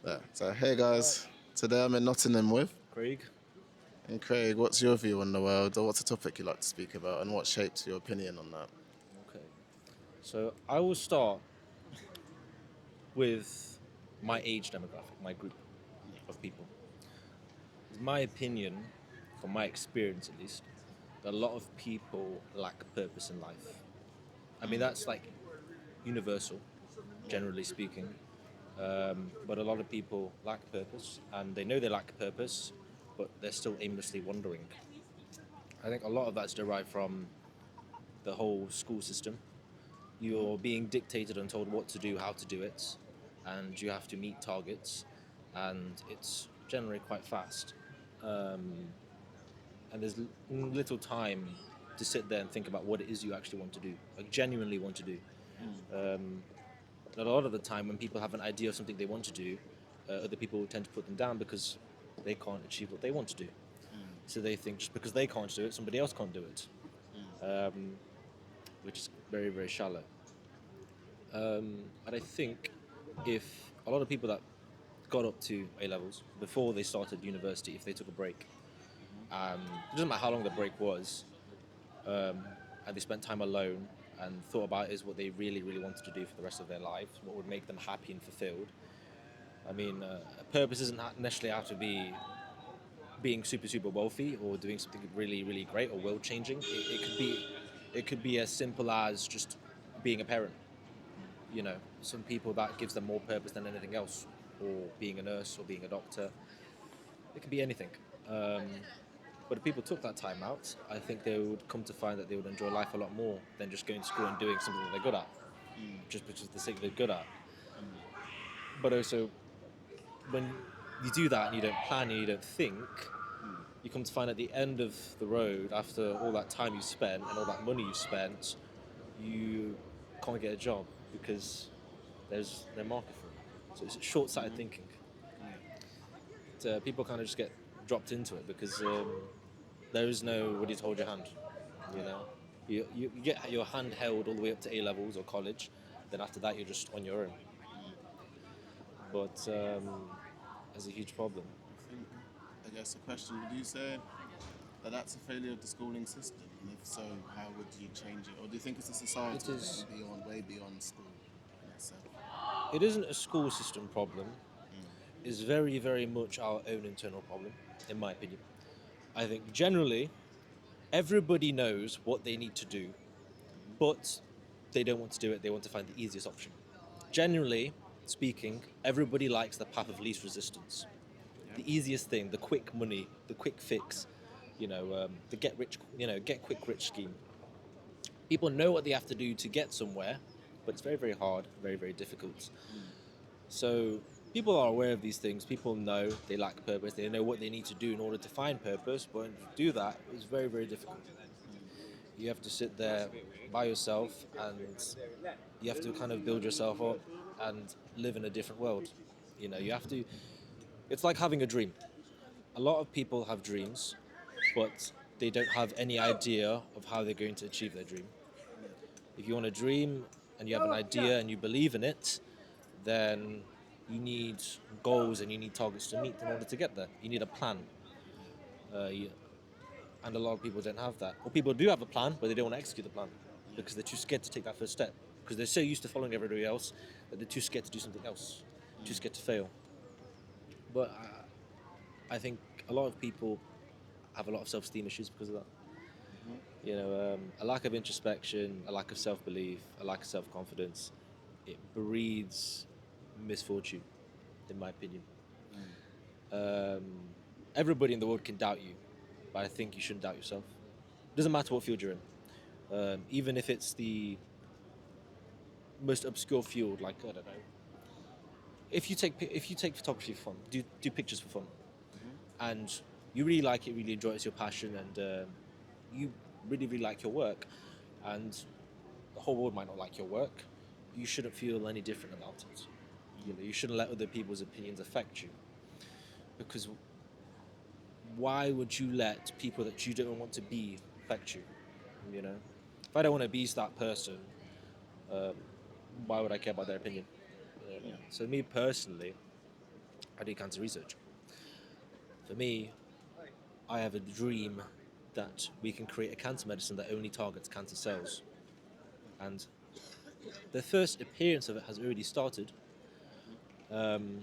There. So, hey guys, today I'm in Nottingham with. Craig. And Craig, what's your view on the world, or what's a topic you like to speak about, and what shapes your opinion on that? Okay. So I will start with my age demographic, my group of people. It's my opinion, from my experience at least, that a lot of people lack purpose in life. I mean, that's like universal, generally speaking. But a lot of people lack purpose, and they know they lack purpose, but they're still aimlessly wandering. I think a lot of that's derived from the whole school system. You're being dictated and told what to do, how to do it, and you have to meet targets, and it's generally quite fast. And there's little time to sit there and think about what it is you actually want to do, like genuinely want to do. A lot of the time, when people have an idea of something they want to do, other people tend to put them down because they can't achieve what they want to do. So they think just because they can't do it, somebody else can't do it, which is very, very shallow. And I think if a lot of people that got up to A levels before they started university, if they took a break, it doesn't matter how long the break was, and they spent time alone and thought about is what they really, really wanted to do for the rest of their lives, what would make them happy and fulfilled. I mean, a purpose doesn't necessarily have to be being super, super wealthy or doing something really, really great or world changing. It could be as simple as just being a parent. You know, some people that gives them more purpose than anything else, or being a nurse or being a doctor. It could be anything. But if people took that time out, I think they would come to find that they would enjoy life a lot more than just going to school and doing something that they're good at, just because of the sake they're good at. But also, when you do that and you don't plan and you don't think, you come to find at the end of the road, after all that time you spent and all that money you spent, you can't get a job because there's no market for it. So it's short-sighted thinking. People kind of just get dropped into it because there is no what you hold your hand. You know, you get your hand held all the way up to A levels or college. Then after that, you're just on your own. But there's a huge problem. I guess the question: would you say that that's a failure of the schooling system? And if so, how would you change it? Or do you think it's a It societal is. thing beyond, way beyond school in itself? It isn't a school system problem. It's very, very much our own internal problem, in my opinion. I think generally everybody knows what they need to do, but they don't want to do it. They want to find the easiest option. Generally speaking, everybody likes the path of least resistance, the easiest thing, the quick money, the quick fix, the get quick rich scheme. People know what they have to do to get somewhere, but it's very, very hard, very, very difficult. So people are aware of these things. People know they lack purpose. They know what they need to do in order to find purpose. But to do that is very, very difficult. You have to sit there by yourself, and you have to kind of build yourself up and live in a different world. You have to. It's like having a dream. A lot of people have dreams, but they don't have any idea of how they're going to achieve their dream. If you want a dream and you have an idea and you believe in it, then you need goals and you need targets to meet in order to get there. You need a plan. And a lot of people don't have that. Or people do have a plan, but they don't want to execute the plan because they're too scared to take that first step. Because they're so used to following everybody else that they're too scared to do something else, too scared to fail. But I think a lot of people have a lot of self-esteem issues because of that. A lack of introspection, a lack of self-belief, a lack of self-confidence. It breeds misfortune, in my opinion. Everybody in the world can doubt you, but I think you shouldn't doubt yourself. Doesn't matter what field you're in, even if it's the most obscure field, like I don't know. If you take photography for fun, do pictures for fun, and you really like it, really enjoy it, it's your passion, and you really, really like your work, and the whole world might not like your work, you shouldn't feel any different about it. You shouldn't let other people's opinions affect you, because why would you let people that you don't want to be affect you? If I don't want to be that person, why would I care about their opinion? So me personally, I do cancer research. For me, I have a dream that we can create a cancer medicine that only targets cancer cells. And the first appearance of it has already started. And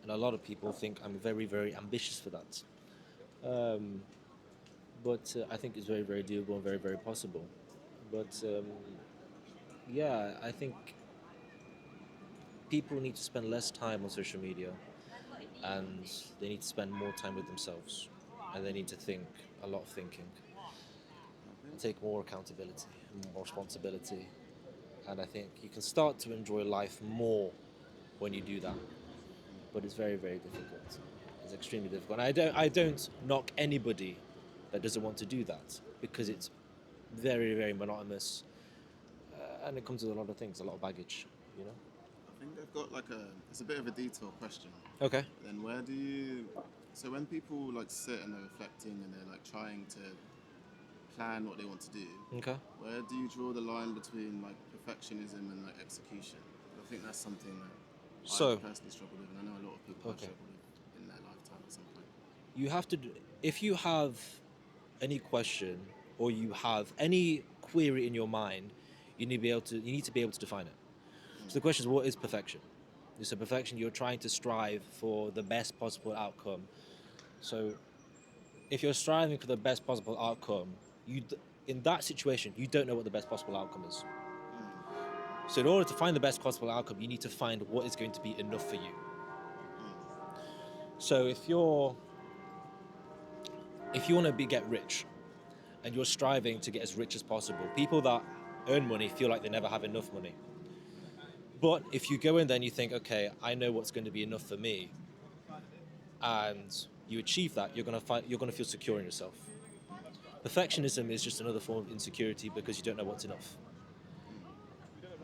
a lot of people think I'm very, very ambitious for that. Um, but I think it's very, very doable and very, very possible. But yeah, I think people need to spend less time on social media and they need to spend more time with themselves and they need to think a lot of thinking and take more accountability and more responsibility. And I think you can start to enjoy life more when you do that. But it's very, very difficult. It's extremely difficult. And I don't knock anybody that doesn't want to do that because it's very, very monotonous, and it comes with a lot of things, a lot of baggage, you know. I think I've got like it's a bit of a detour question. Okay. Then where do you, so when people like sit and they're reflecting and they're like trying to plan what they want to do, Okay. where do you draw the line between like perfectionism and like execution? I think that's something that So I personally struggle with, and I know a lot of people have Okay. struggled with in their lifetime at some point. you have to, if you have any question or you have any query in your mind, you need to be able to define it. So the question is, what is perfection? So perfection, you're trying to strive for the best possible outcome. So if you're striving for the best possible outcome, in that situation, you don't know what the best possible outcome is. So in order to find the best possible outcome, you need to find what is going to be enough for you. So if you want to get rich and you're striving to get as rich as possible, people that earn money feel like they never have enough money. But if you go in there and you think, okay, I know what's going to be enough for me, and you achieve that, you're going to feel secure in yourself. Perfectionism is just another form of insecurity because you don't know what's enough.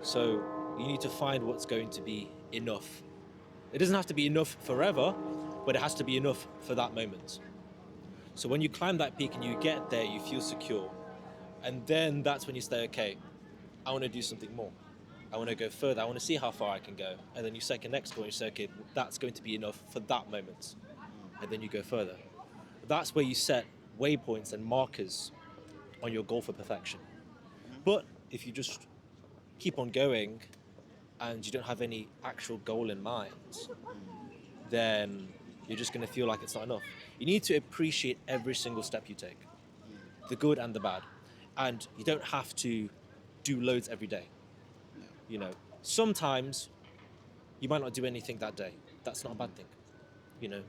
So you need to find what's going to be enough. It doesn't have to be enough forever, but it has to be enough for that moment. So when you climb that peak and you get there, you feel secure. And then that's when you say, okay, I want to do something more. I want to go further. I want to see how far I can go. And then you set your next goal and you say, okay, that's going to be enough for that moment. And then you go further. That's where you set waypoints and markers on your goal for perfection. But if you just keep on going and you don't have any actual goal in mind, then you're just going to feel like it's not enough. You need to appreciate every single step you take, the good and the bad. And you don't have to do loads every day. You know, sometimes you might not do anything that day. That's not a bad thing. You know,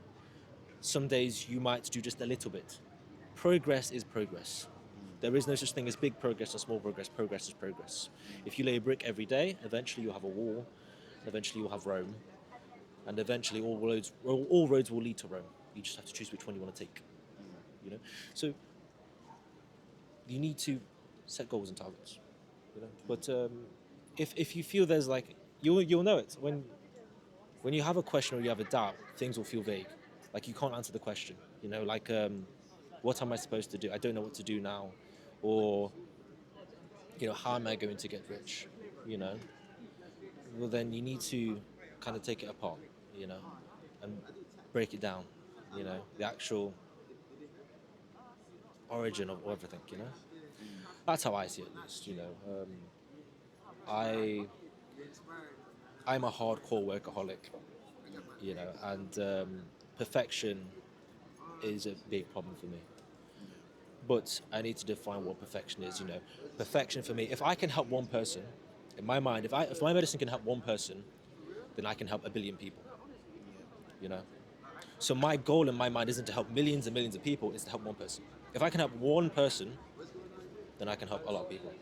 some days you might do just a little bit. Progress is progress. There is no such thing as big progress or small progress. Progress is progress. If you lay a brick every day, eventually you'll have a wall. Eventually you'll have Rome. And eventually all roads will lead to Rome. You just have to choose which one you want to take. You know, so you need to set goals and targets. You know, but if you feel there's like you'll know it when you have a question or you have a doubt, things will feel vague. Like you can't answer the question. You know, like what am I supposed to do? I don't know what to do now, or how am I going to get rich? You know, well then you need to kind of take it apart. And break it down. The actual origin of everything. That's how I see it, at least. I I'm a hardcore workaholic. And perfection is a big problem for me. But I need to define what perfection is. Perfection for me. If I can help one person, in my mind, if my medicine can help one person, then I can help a billion people. You know. So my goal in my mind isn't to help millions and millions of people; it's to help one person. If I can help one person, then I can help a lot of people.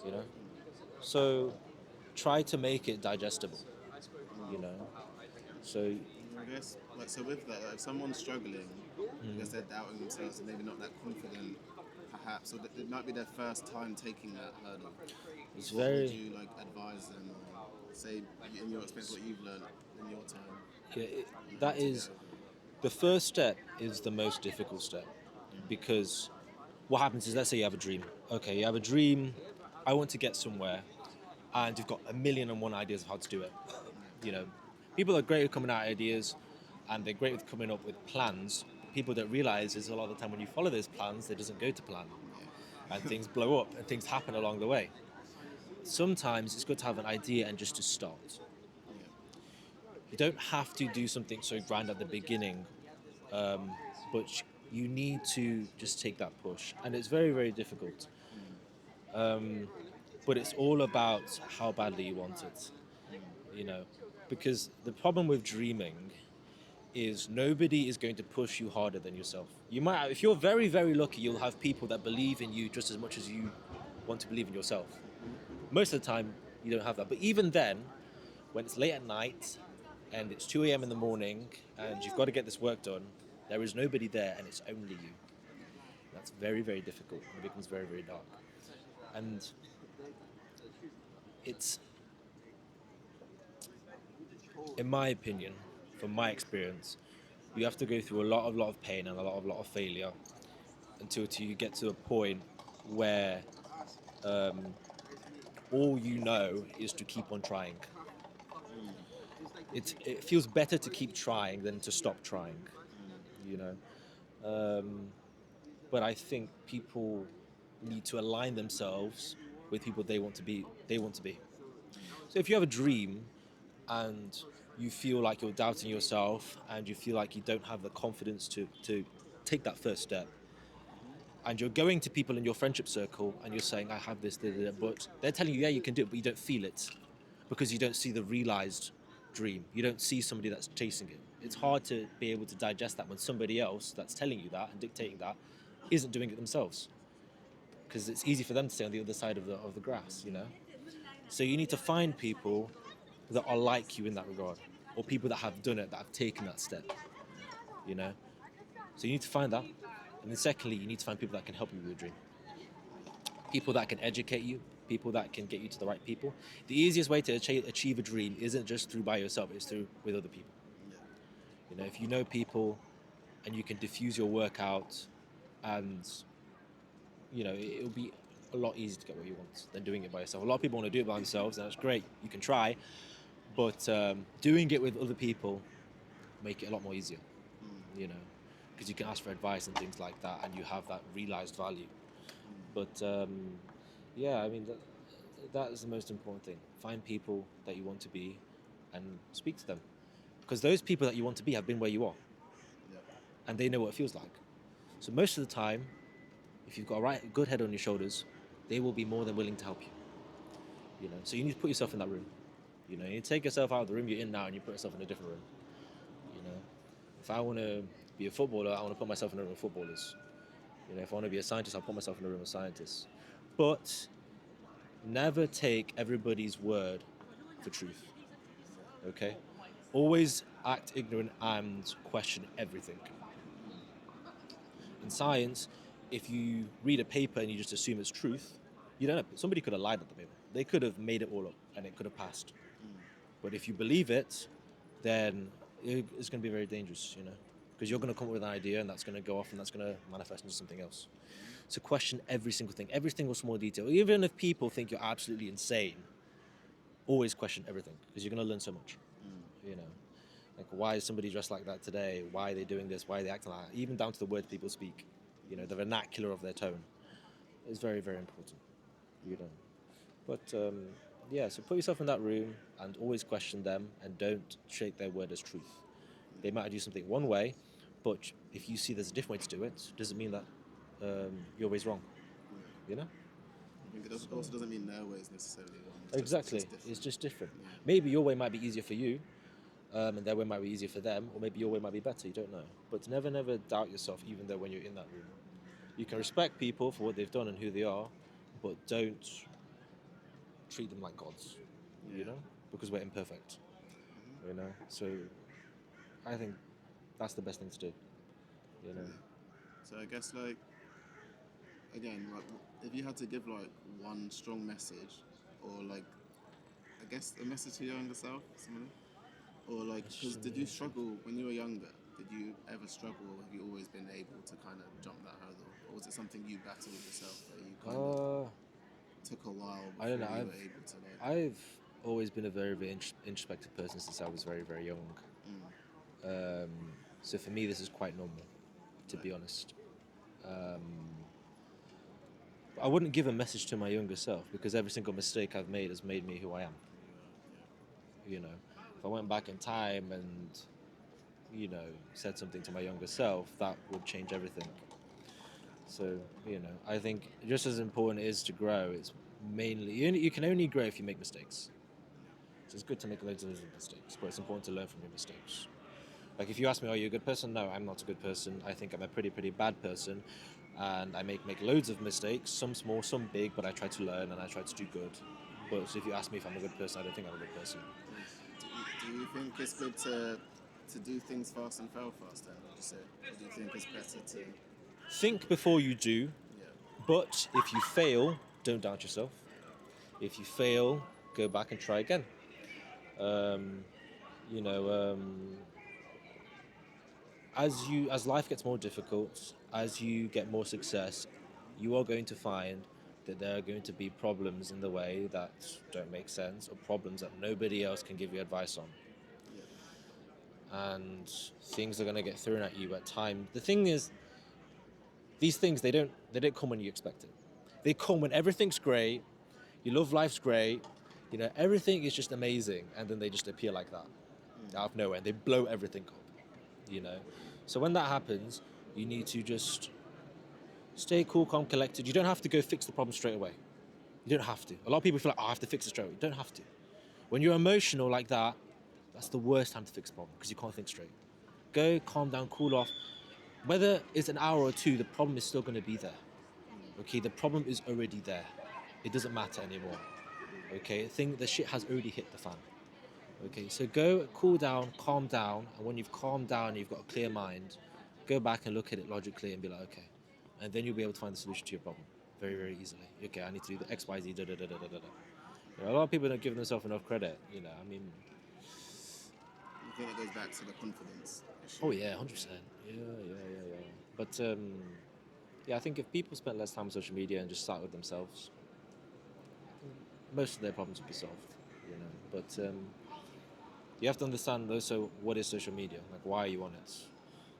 You know. So try to make it digestible. You know. So I guess, like, so with that, like, if someone's struggling, I guess they're doubting themselves and maybe not that confident, perhaps, or it might be their first time taking that hurdle. it's What would very you like advise them, or say in your experience what you've learned in your time? yeah, On how that to get is over it? the first step is the most difficult step because what happens is, let's say you have a dream. Okay, you have a dream. I want to get somewhere, and you've got a million and one ideas of how to do it. You know, People are great at coming out with ideas, and they're great with coming up with plans. People don't realize is a lot of the time when you follow those plans, it doesn't go to plan, and things blow up and things happen along the way. Sometimes it's good to have an idea and just to start. Yeah. You don't have to do something so grand at the beginning, but you need to just take that push, and it's very, very difficult. But it's all about how badly you want it, you know, because the problem with dreaming is nobody is going to push you harder than yourself. You might, if you're very, very lucky, you'll have people that believe in you just as much as you want to believe in yourself. Most of the time, you don't have that. But even then, when it's late at night and it's 2 a.m. in the morning and you've got to get this work done, there is nobody there and it's only you. That's very, very difficult. It becomes very, very dark. And it's, in my opinion, from my experience, you have to go through a lot of pain and a lot of failure until you get to a point where all you know is to keep on trying. It feels better to keep trying than to stop trying, you know. But I think people need to align themselves with people they want to be. So if you have a dream and you feel like you're doubting yourself and you feel like you don't have the confidence to take that first step, and you're going to people in your friendship circle and you're saying, I have this, but they're telling you, yeah, you can do it, but you don't feel it because you don't see the realized dream. You don't see somebody that's chasing it. It's hard to be able to digest that when somebody else that's telling you that and dictating that isn't doing it themselves, because it's easy for them to stay on the other side of the grass, you know. So you need to find people that are like you in that regard, or people that have done it, that have taken that step, you know. So you need to find that. And then secondly, you need to find people that can help you with your dream. People that can educate you, people that can get you to the right people. The easiest way to achieve a dream isn't just through by yourself, it's through with other people. You know, if you know people and you can diffuse your work out, and you know, it'll be a lot easier to get what you want than doing it by yourself. A lot of people want to do it by themselves, and that's great. You can try, but doing it with other people make it a lot more easier. You know, because you can ask for advice and things like that, and you have that realized value. But yeah, I mean, that is the most important thing. Find people that you want to be and speak to them, because those people that you want to be have been where you are, Yeah. and they know what it feels like. So most of the time, if you've got a good head on your shoulders, they will be more than willing to help you. You know, so you need to put yourself in that room. You know, you take yourself out of the room you're in now and you put yourself in a different room. You know, if I want to be a footballer, I want to put myself in a room of footballers. You know, if I want to be a scientist, I'll put myself in a room of scientists. But never take everybody's word for truth. Okay? Always act ignorant and question everything. In science, if you read a paper and you just assume it's truth, you don't know. Somebody could have lied at the paper. They could have made it all up and it could have passed. But if you believe it, then it's going to be very dangerous, you know, because you're going to come up with an idea and that's going to go off and that's going to manifest into something else. So question every single thing, every single small detail. Even if people think you're absolutely insane, always question everything, because you're going to learn so much, you know. Like, why is somebody dressed like that today? Why are they doing this? Why are they acting like that? Even down to the words people speak, you know, the vernacular of their tone is very, very important, you know. But yeah, so put yourself in that room and always question them and don't take their word as truth. They might do something one way, but if you see there's a different way to do it, doesn't mean that your way's wrong, you know? I think it also doesn't mean their way is necessarily wrong. Exactly, it's just different. Maybe your way might be easier for you, and their way might be easier for them, or maybe your way might be better, you don't know. But never, never doubt yourself, even though when you're in that room. You can respect people for what they've done and who they are, but don't treat them like gods, you know, because we're imperfect, you know. So I think that's the best thing to do, you know. So I guess, like, again, like, if you had to give like one strong message, or like, I guess a message to your younger self, similar, or like, because did you struggle when you were younger? Did you ever struggle, or have you always been able to kind of jump that hurdle, or was it something you battled yourself that you kind of took a while I don't before know. you were able to like? I've always been a very, very introspective person since I was very, very young. Um, so for me, this is quite normal, to be honest. I wouldn't give a message to my younger self because every single mistake I've made has made me who I am. You know, if I went back in time and, said something to my younger self, that would change everything. So, I think just as important it is to grow, it's mainly, you can only grow if you make mistakes. So it's good to make loads of mistakes, but it's important to learn from your mistakes. Like if you ask me, are you a good person? No, I'm not a good person. I think I'm a pretty, pretty bad person. And I make loads of mistakes, some small, some big, but I try to learn and I try to do good. But if you ask me if I'm a good person, I don't think I'm a good person. Do you think it's good to do things fast and fail fast? Then would you say? Or do you think it's better to? Think before you do, Yeah. but if you fail, don't doubt yourself. If you fail, go back and try again. Um, you know, as life gets more difficult, as you get more success, you are going to find that there are going to be problems in the way that don't make sense or problems that nobody else can give you advice on. And things are going to get thrown at you at time. The thing is, these things they don't come when you expect it. They come when everything's great, you love life's great, everything is just amazing, and then they just appear like that out of nowhere and they blow everything up. you know. So when that happens, you need to just stay cool, calm, collected. You don't have to go fix the problem straight away. You don't have to. A lot of people feel like, oh, I have to fix it straight away. You don't have to. When you're emotional like that, that's the worst time to fix a problem because you can't think straight. Go, calm down, cool off. Whether it's an hour or two, the problem is still going to be there. Okay, the problem is already there. It doesn't matter anymore. Okay, the shit has already hit the fan. Okay, so go, cool down, calm down, and when you've calmed down, you've got a clear mind, go back and look at it logically and be like, okay, and then you'll be able to find the solution to your problem very, very easily. Okay, I need to do the X, Y, Z, da da da da da da. A lot of people don't give themselves enough credit. I mean, I think it goes back to the confidence issue. oh yeah, 100%. Yeah. But yeah, I think if people spent less time on social media and just sat with themselves, most of their problems would be solved. But you have to understand also what is social media, like why are you on it.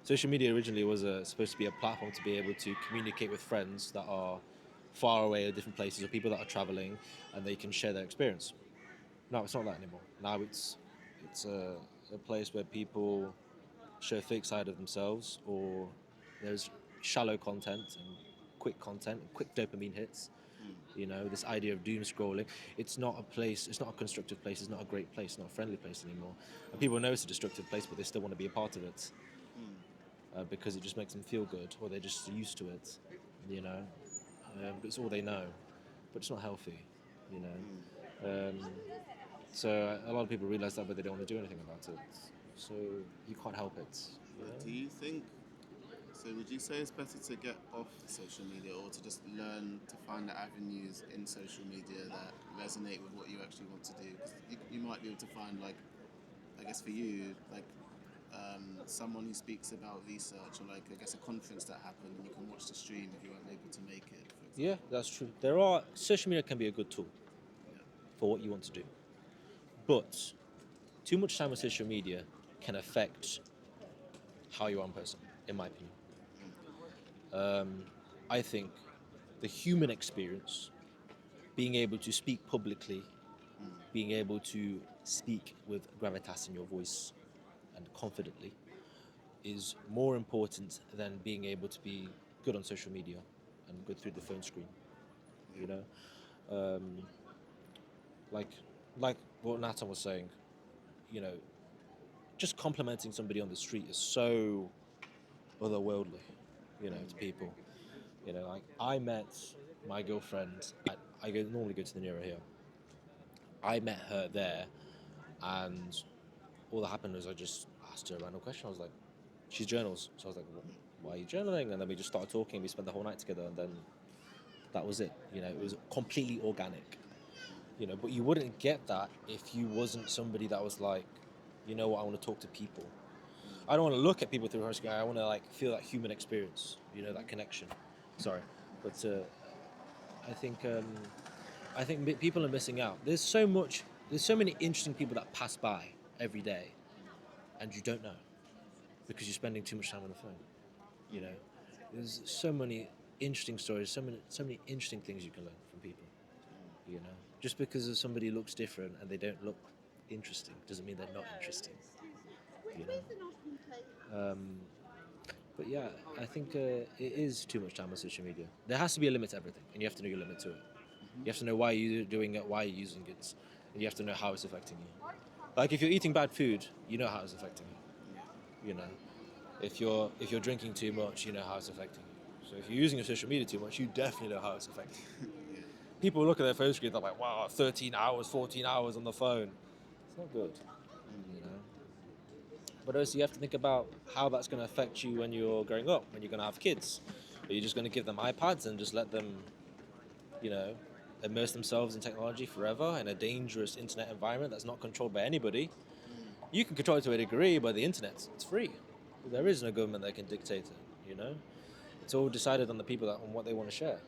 Social media originally was supposed to be a platform to be able to communicate with friends that are far away at different places or people that are traveling, and they can share their experience. No, it's not that anymore. Now it's a place where people show a fake side of themselves, or there's shallow content and quick dopamine hits. This idea of doom scrolling. It's not a place. It's not a constructive place. It's not a great place. It's not a friendly place anymore. And people know it's a destructive place, but they still want to be a part of it because it just makes them feel good, or they're just used to it. You know, it's all they know, but it's not healthy. You know, so a lot of people realize that, but they don't want to do anything about it. So you can't help it. But do you think? So would you say it's better to get off social media or to just learn to find the avenues in social media that resonate with what you actually want to do? Because you might be able to find, like, I guess for you, like someone who speaks about research, or like I guess a conference that happened, and you can watch the stream if you weren't able to make it. For Yeah, example. that's true. Social media can be a good tool for what you want to do, but too much time on social media can affect how you are in person, in my opinion. I think the human experience, being able to speak publicly, being able to speak with gravitas in your voice and confidently, is more important than being able to be good on social media and good through the phone screen. You know, like like what Nathan was saying. You know, just complimenting somebody on the street is so otherworldly. To people. Like I met my girlfriend normally go to the Nero here. I met her there, and all that happened was I just asked her a random question. I was like, she's journals. So I was like, why are you journaling? And then we just started talking. We spent the whole night together, and then that was it. It was completely organic. But you wouldn't get that if you wasn't somebody that was like, you know what, I want to talk to people. I don't want to look at people through her screen. I want to like feel that human experience, that connection. Sorry, but I think people are missing out. There's so much There's so many interesting people that pass by every day, and you don't know because you're spending too much time on the phone. You know, there's so many interesting stories, so many interesting things you can learn from people. You know, just because somebody looks different and they don't look interesting doesn't mean they're not interesting. You know, but yeah, I think it is too much time on social media. There has to be a limit to everything, and you have to know your limit to it. You have to know why you're doing it, why you're using it, and you have to know how it's affecting you. Like if you're eating bad food, you know how it's affecting you. You know, if you're drinking too much, you know how it's affecting you. So if you're using your social media too much, you definitely know how it's affecting you. Yeah. People look at their phone screen, they're like, wow, 13 hours, 14 hours on the phone. It's not good, you know. But also you have to think about how that's going to affect you when you're growing up, when you're going to have kids. Are you just going to give them iPads and just let them, you know, immerse themselves in technology forever in a dangerous internet environment that's not controlled by anybody? You can control it to a degree, but the internet, it's free. There is no government that can dictate it, you know? It's all decided on the people that on what they want to share,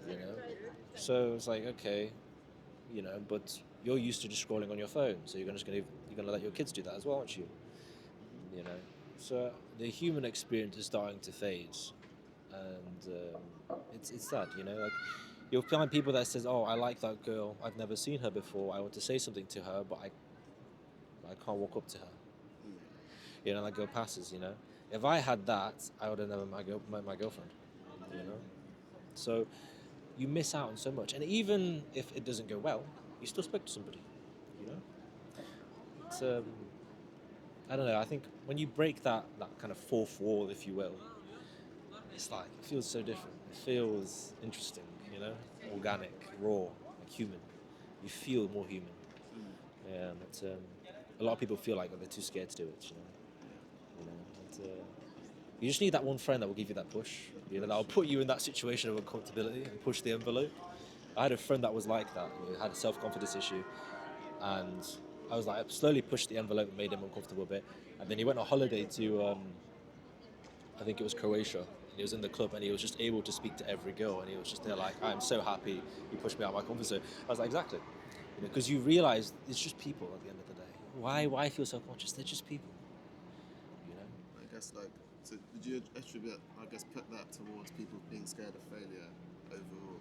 you know? So it's like, okay, you know, but you're used to just scrolling on your phone, so you're gonna let your kids do that as well, aren't you? You know, so the human experience is starting to fade, and it's sad, you know. Like you'll find people that says, "Oh, I like that girl. I've never seen her before. I want to say something to her, but I can't walk up to her." You know, that girl passes. You know, if I had that, I would have never met my girlfriend. You know, so you miss out on so much, and even if it doesn't go well, you still spoke to somebody. You know, it's I don't know. I think when you break that kind of fourth wall, if you will, it's like it feels so different. It feels interesting, you know, organic, raw, like human. You feel more human. Yeah, but a lot of people feel like they're too scared to do it. You just need that one friend that will give you that push. You know, that will put you in that situation of uncomfortability and push the envelope. I had a friend that was like that. He had a self-confidence issue, and I was like, I slowly pushed the envelope and made him uncomfortable a bit. And then he went on holiday to I think it was Croatia. And he was in the club and he was just able to speak to every girl and he was just there like, I'm so happy you pushed me out of my comfort zone. I was like, exactly. You know, because you realise it's just people at the end of the day. Why feel self-conscious? They're just people. You know. I guess like, so did you attribute, I guess, put that towards people being scared of failure overall?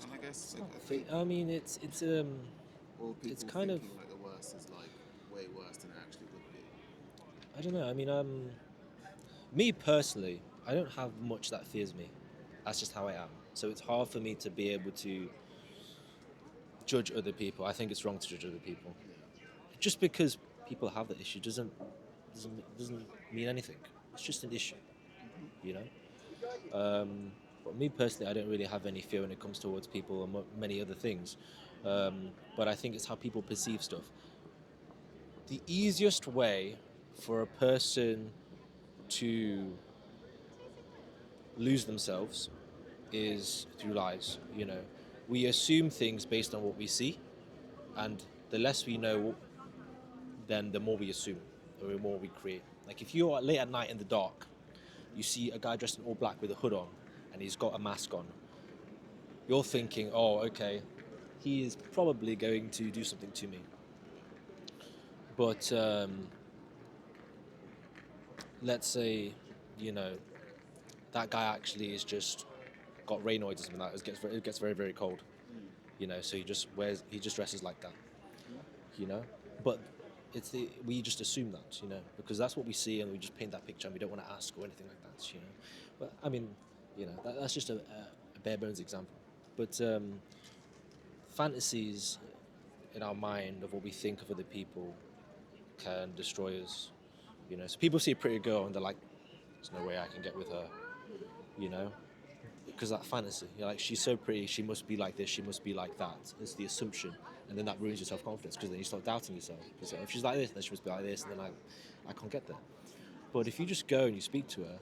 And I guess like, I think, I mean, or it's people kind of, thinking like the worst is like way worse than it actually would be. I don't know. I mean, me personally, I don't have much that fears me. That's just how I am. So it's hard for me to be able to judge other people. I think it's wrong to judge other people. Just because people have the issue doesn't mean anything. It's just an issue, you know. But me personally, I don't really have any fear when it comes towards people and many other things. But I think it's how people perceive stuff. The easiest way for a person to lose themselves is through lies. You know, we assume things based on what we see, and the less we know, then the more we assume, or the more we create. Like if you're late at night in the dark, you see a guy dressed in all black with a hood on, and he's got a mask on. You're thinking, oh, okay, he is probably going to do something to me. But let's say, you know, that guy actually is just got Raynoids or something like that. It gets very very cold. You know, so he just dresses like that. You know, but we just assume that, you know, because that's what we see and we just paint that picture and we don't want to ask or anything like that, you know. But I mean, you know, that's just a bare bones example. But fantasies in our mind of what we think of other people can destroy us. You know, so people see a pretty girl and they're like, "There's no way I can get with her," you know, because that fantasy. You're like, she's so pretty, she must be like this, she must be like that. It's the assumption, and then that ruins your self confidence because then you start doubting yourself. Because if she's like this, then she must be like this, and then I can't get there. But if you just go and you speak to her,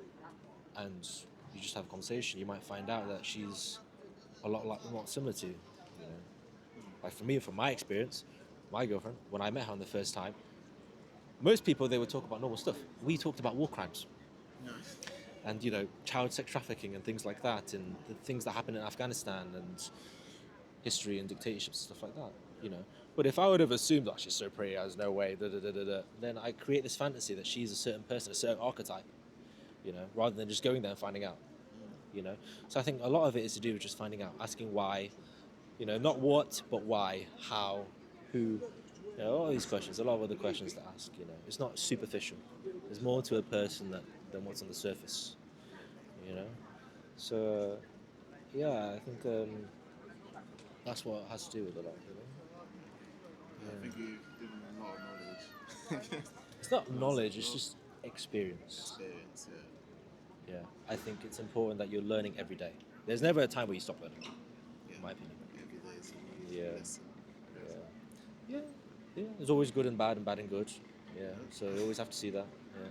and you just have a conversation, you might find out that she's a lot similar to you. You know, like for me, from my experience, my girlfriend, when I met her on the first time, most people they would talk about normal stuff. We talked about war crimes Nice. and you know child sex trafficking and things like that, and the things that happen in Afghanistan and history and dictatorships stuff like that. You know, But if I would have assumed, oh, she's so pretty, there's no way, then I create this fantasy that she's a certain person, a certain archetype, rather than just going there and finding out, So I think a lot of it is to do with just finding out, asking why, not what, but why, how, who, all these questions, a lot of other questions to ask, It's not superficial. There's more to a person than what's on the surface, you know. So, yeah, I think that's what it has to do with a lot. Yeah, I think you've given a lot of knowledge. It's not Lots of, knowledge, it's lot of just experience. experience, yeah. Yeah, I think it's important that you're learning every day. There's never a time where you stop learning, Yeah. in my opinion. Every day is Yeah. a lesson. Yeah, yeah. There's always good and bad and good. Yeah, so you always have to see that. Yeah.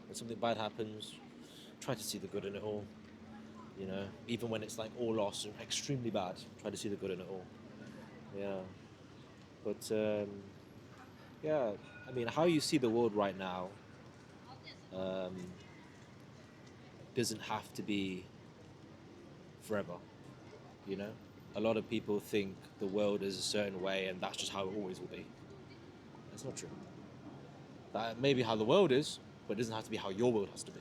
When something bad happens, try to see the good in it all. Even when it's like all loss and extremely bad, try to see the good in it all. Yeah. But yeah, I mean, how you see the world right now um, doesn't have to be forever. You know, a lot of people think the world is a certain way and that's just how it always will be. That's not true. That may be how the world is, but it doesn't have to be how your world has to be.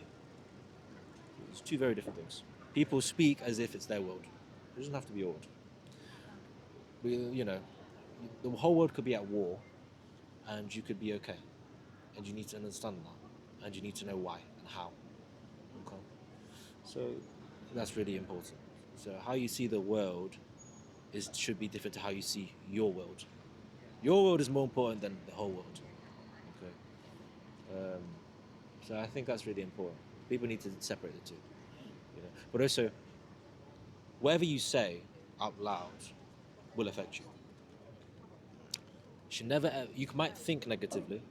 It's two very different things. People speak as if it's their world. It doesn't have to be your world. The whole world could be at war, and you could be okay, and you need to understand that, and you need to know why and how. Okay, so that's really important. So how you see the world should be different to how you see your world. Your world is more important than the whole world. Okay. Um, so I think that's really important. People need to separate the two. But also, whatever you say out loud will affect you. You should you might think negatively,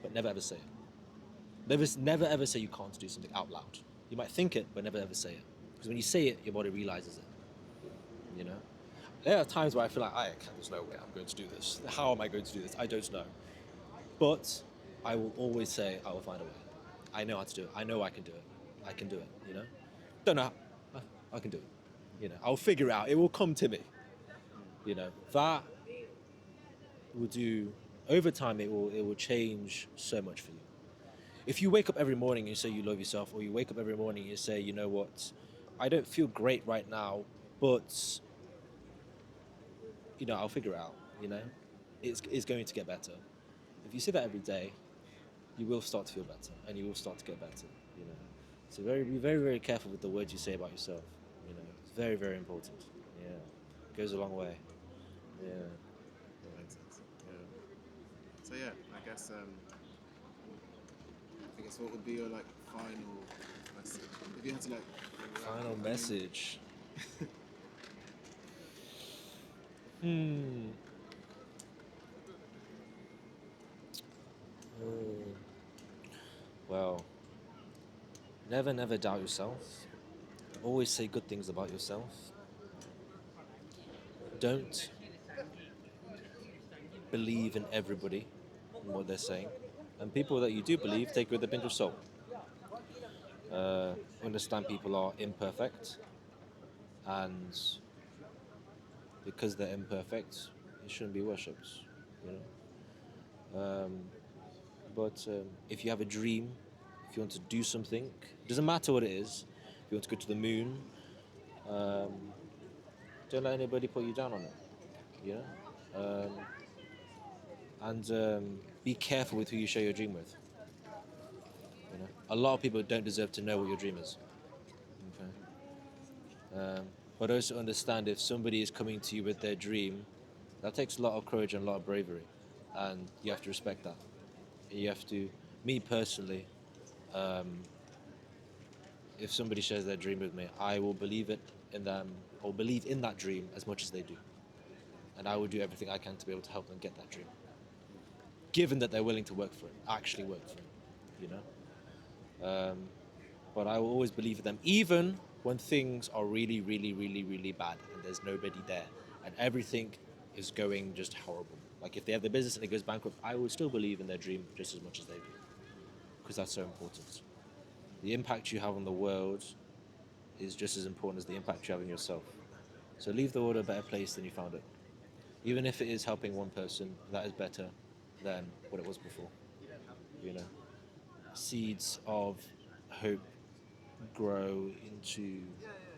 but never ever say it. Never ever say you can't do something out loud. You might think it, but never ever say it. Because when you say it, your body realizes it. You know? There are times where I feel like, there's no way I'm going to do this. How am I going to do this? I don't know. But I will always say, I will find a way. I know how to do it. I know I can do it. I can do it, Don't know how. I can do it. I'll figure it out. It will come to me. That will do, over time, it will change so much for you. If you wake up every morning and you say you love yourself, or you wake up every morning and you say, you know what, I don't feel great right now, but I'll figure it out. It's going to get better. If you say that every day, you will start to feel better, and you will start to get better. You know, so be very, very careful with the words you say about yourself. It's very, very important. Yeah, it goes a long way. Yeah. Makes sense. Yeah. So yeah, I guess what would be your like final message if you had to like wrap Final up? message. Hmm. Hmm. Well, never, never doubt yourself. Always say good things about yourself. Don't believe in everybody and what they're saying. And people that you do believe, take with a pinch of salt. Understand people are imperfect, and because they're imperfect, it shouldn't be worshipped. You but if you have a dream, if you want to do something, it doesn't matter what it is. If you want to go to the moon, um, don't let anybody put you down on it. You know, and be careful with who you share your dream with. A lot of people don't deserve to know what your dream is. Okay. But also understand, if somebody is coming to you with their dream, that takes a lot of courage and a lot of bravery, and you have to respect that. You have to. Me personally, if somebody shares their dream with me, I will believe it in them, or believe in that dream as much as they do, and I will do everything I can to be able to help them get that dream, given that they're willing to work for it, actually work for it. You know. But I will always believe in them, even when things are really, really, really, really bad and there's nobody there and everything is going just horrible. Like if they have their business and it goes bankrupt, I will still believe in their dream just as much as they do, because that's so important. The impact you have on the world is just as important as the impact you have on yourself. So leave the world a better place than you found it. Even if it is helping one person, that is better than what it was before. You know, seeds of hope grow into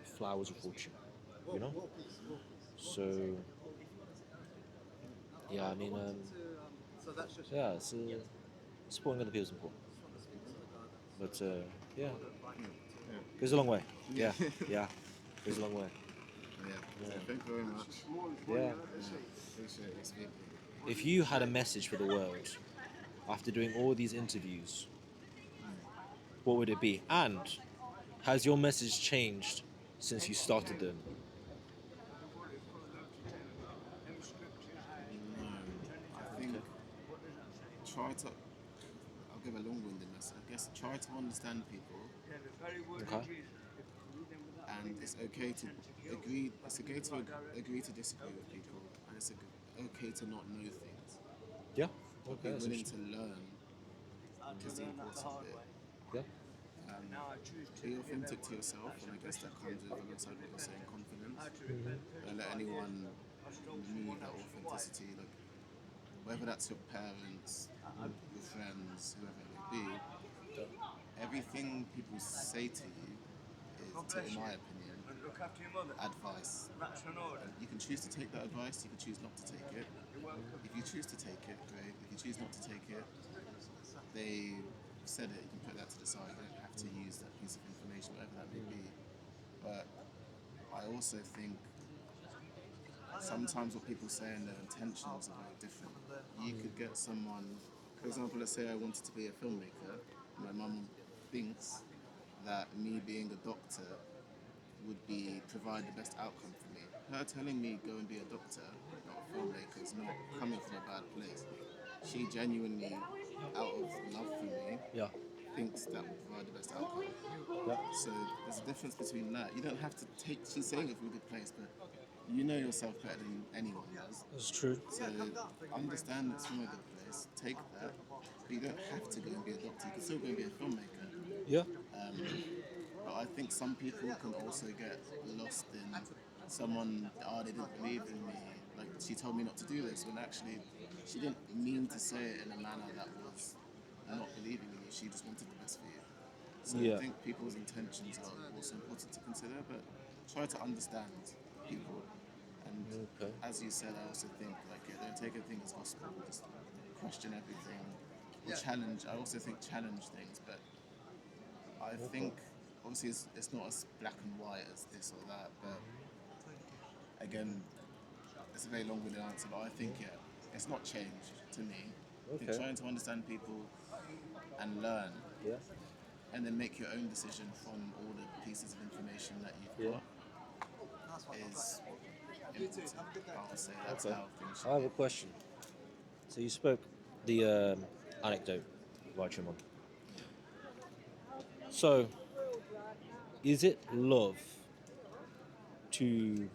flowers of fortune. You know, so yeah, I mean, yeah, supporting other people is important, but yeah, Yeah. goes a long way. Yeah. Yeah, yeah, goes a long way. Yeah. So Yeah, thank you very much. yeah. Yeah. Appreciate you speaking. If you had a message for the world after doing all these interviews, what would it be? And has your message changed since you started them? No, I think Okay. try to. I'll give a long-winded message. I guess try to understand people, Okay. and it's okay to agree. It's okay to agree to disagree with people, and it's okay to not know things, Yeah. but Okay. be That's willing to interesting. learn is the important bit. Yeah. Um, be authentic to yourself, and I guess that comes with alongside what you're saying, confidence. Don't let anyone remove that authenticity. Like whether that's your parents, your friends, whoever it may be, everything people say to you is, in my opinion, advice. And you can choose to take that advice, you can choose not to take it. If you choose to take it, great. If you choose not to take it, they said it, you can put that to the side. You don't have to use that piece of information, whatever that may be. But I also think sometimes what people say and their intentions are very different. You could get someone, for example, let's say I wanted to be a filmmaker. My mum thinks that me being a doctor would be provide the best outcome for me. Her telling me go and be a doctor, not a filmmaker, is not coming from a bad place. She genuinely, out of love for me, Yeah. thinks that will provide the best outcome. Yeah. So there's a difference between that. You don't have to take. She's saying it from a good place, but you know yourself better than anyone does. That's true. So understand it's from a good place. Take that, but you don't have to go and be a doctor. You can still go and be a filmmaker. Yeah. But I think some people can also get lost in someone. Oh, they didn't believe in me. Like she told me not to do this, when actually she didn't mean to say it in a manner that was not believing in you. She just wanted the best for you. So I Yeah. think people's intentions are also important to consider, but try to understand people. And Okay. as you said, I also think like yeah, don't take everything as gospel. Just question everything. Or challenge. I also think challenge things, but I Okay. think obviously it's not as black and white as this or that. But again, it's a very long-winded answer. But I think yeah, it's not changed to me. I think Okay. trying to understand people and learn Yeah. and then make your own decision from all the pieces of information that you've Yeah. got is important. I would say that's Okay. how things I should have be. a question. So you spoke the anecdote about your mum. So is it love to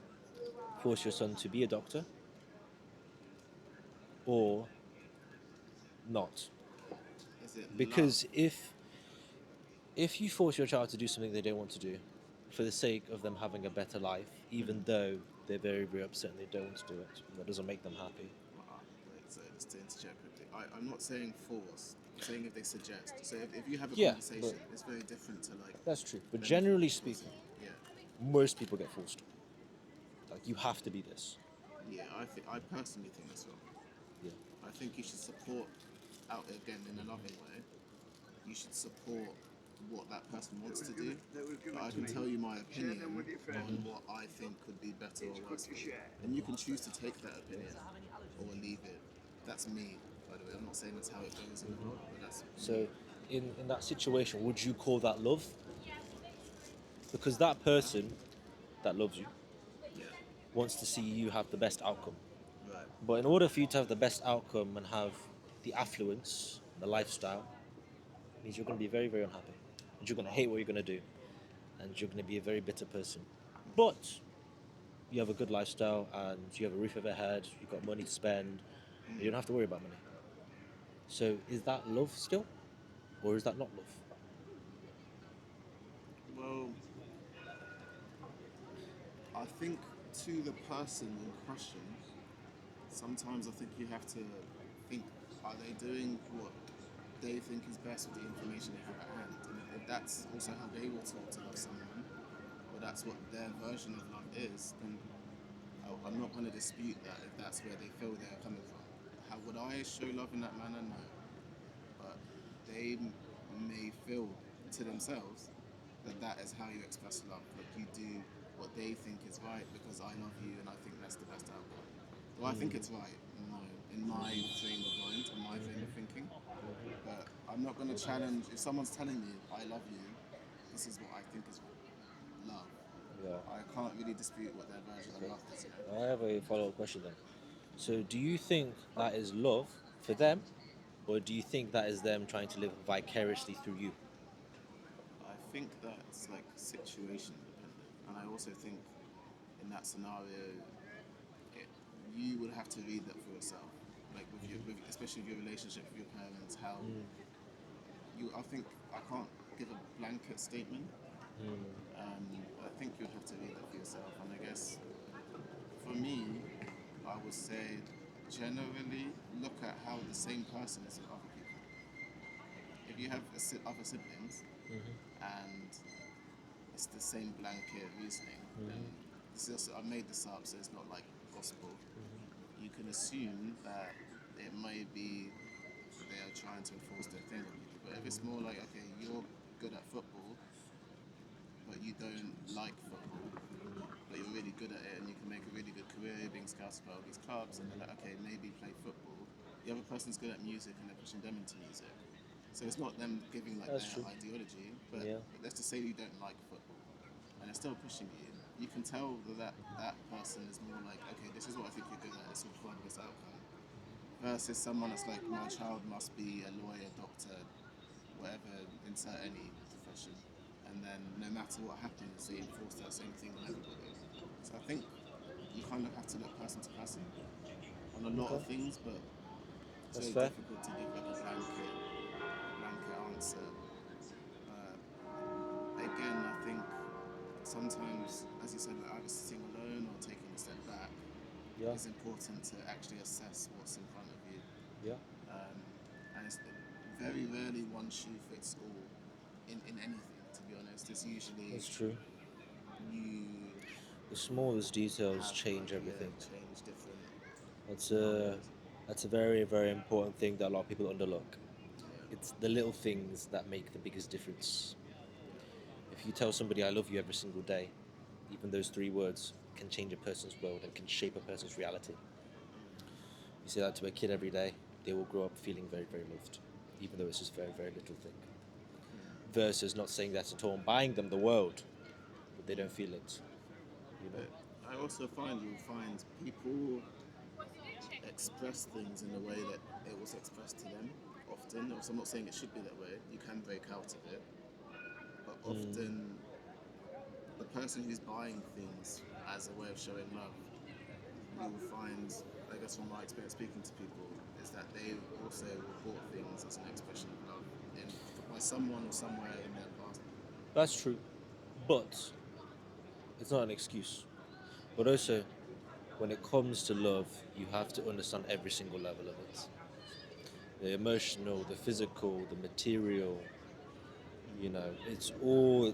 force your son to be a doctor or not? Is it love? Because if you force your child to do something they don't want to do for the sake of them having a better life, even though they're very, very upset and they don't want to do it, that doesn't make them happy. Wait, so just to interject quickly, I'm not saying force. I'm saying if they suggest. So if you have a Yeah, but conversation, it's very different to like that's true. But them generally forcing. speaking, Yeah, most people get forced. Like you have to be this. yeah. I personally think that's wrong. Yeah. I think you should support out again in a loving way. You should support what that person wants to do. But I can tell you my opinion on what I think could be better or worse for you. And you can choose to take that opinion or leave it. That's me, by the way. I'm not saying that's how it goes in the world, but that's So me. in that situation, would you call that love? Because that person that loves you Yeah, wants to see you have the best outcome. right. But in order for you to have the best outcome and have the affluence, the lifestyle, means you're going to be very, very unhappy. And you're going to hate what you're going to do. And you're going to be a very bitter person. But you have a good lifestyle and you have a roof over your head, you've got money to spend, you don't have to worry about money. So is that love still? Or is that not love? Well, I think to the person in question, sometimes I think you have to think, are they doing what they think is best with the information they have at hand? And if that's also how they were taught to love someone, or that's what their version of love is, then I'm not going to dispute that if that's where they feel they're coming from. How would I show love in that manner? No. But they may feel to themselves that that is how you express love. Like you do what they think is right because I love you and I think that's the best outcome. Do I think it's right? No, in my frame of mind, in my frame of thinking. But I'm not going to challenge if someone's telling me I love you. This is what I think is love. Yeah. I can't really dispute what their version of Okay. love is. I have a follow-up question then. So, do you think that is love for them, or do you think that is them trying to live vicariously through you? I think that's like situation dependent, and I also think in that scenario, it, you would have to read that for yourself. Like especially with your relationship with your parents, how you. I think I can't give a blanket statement. I think you'd have to read that for yourself, and I guess for me, I would say generally look at how the same person is with other people. If you have other siblings and it's the same blanket reasoning, then this is, I made this up, so it's not like gospel. You can assume that it may be that they are trying to enforce their thing on you. But if it's more like, okay, you're good at football, but you don't like football, but you're really good at it and you can make a really good career being scouted by all these clubs, and they're like, okay, maybe play football. The other person's good at music and they're pushing them into music. So it's not them giving like That's their true. ideology, but Yeah. let's just say you don't like football and they're still pushing you. You can tell that person is more like, okay, this is what I think you're good at, this will provide this outcome. Versus someone that's like, my child must be a lawyer, doctor, whatever, insert any profession. And then no matter what happens, they enforce that same thing on everybody. So I think you kind of have to look person to person on a lot Okay. of things, but it's That's very fair. difficult to give like a blanket answer. Again, I think sometimes, as you said, like either sitting alone or taking a step back Yeah. is important to actually assess what's in front of you. Yeah. Um, and it's very rarely one shoe fits all in anything, to be honest. It's usually That's true. you The smallest details have change like, yeah, everything. change different That's a scenarios. that's a very very important thing that a lot of people underlook. Yeah, It's the little things that make the biggest difference. yeah, If you tell somebody I love you every single day, even those three words can change a person's world and can shape a person's reality. You say that to a kid every day, they will grow up feeling very very loved, even though it's just a very very little thing. Versus not saying that at all and buying them the world, but they don't feel it. You know. but I also find you'll find people express things in a way that it was expressed to them often. Also, I'm not saying it should be that way. You can break out of it, but often the person who's buying things as a way of showing love, you will find, I guess from my experience speaking to people, is that they also report things as an expression of love in by someone or somewhere in their past. That's true, but it's not an excuse. But also, when it comes to love, you have to understand every single level of it: the emotional, the physical, the material. You know, it's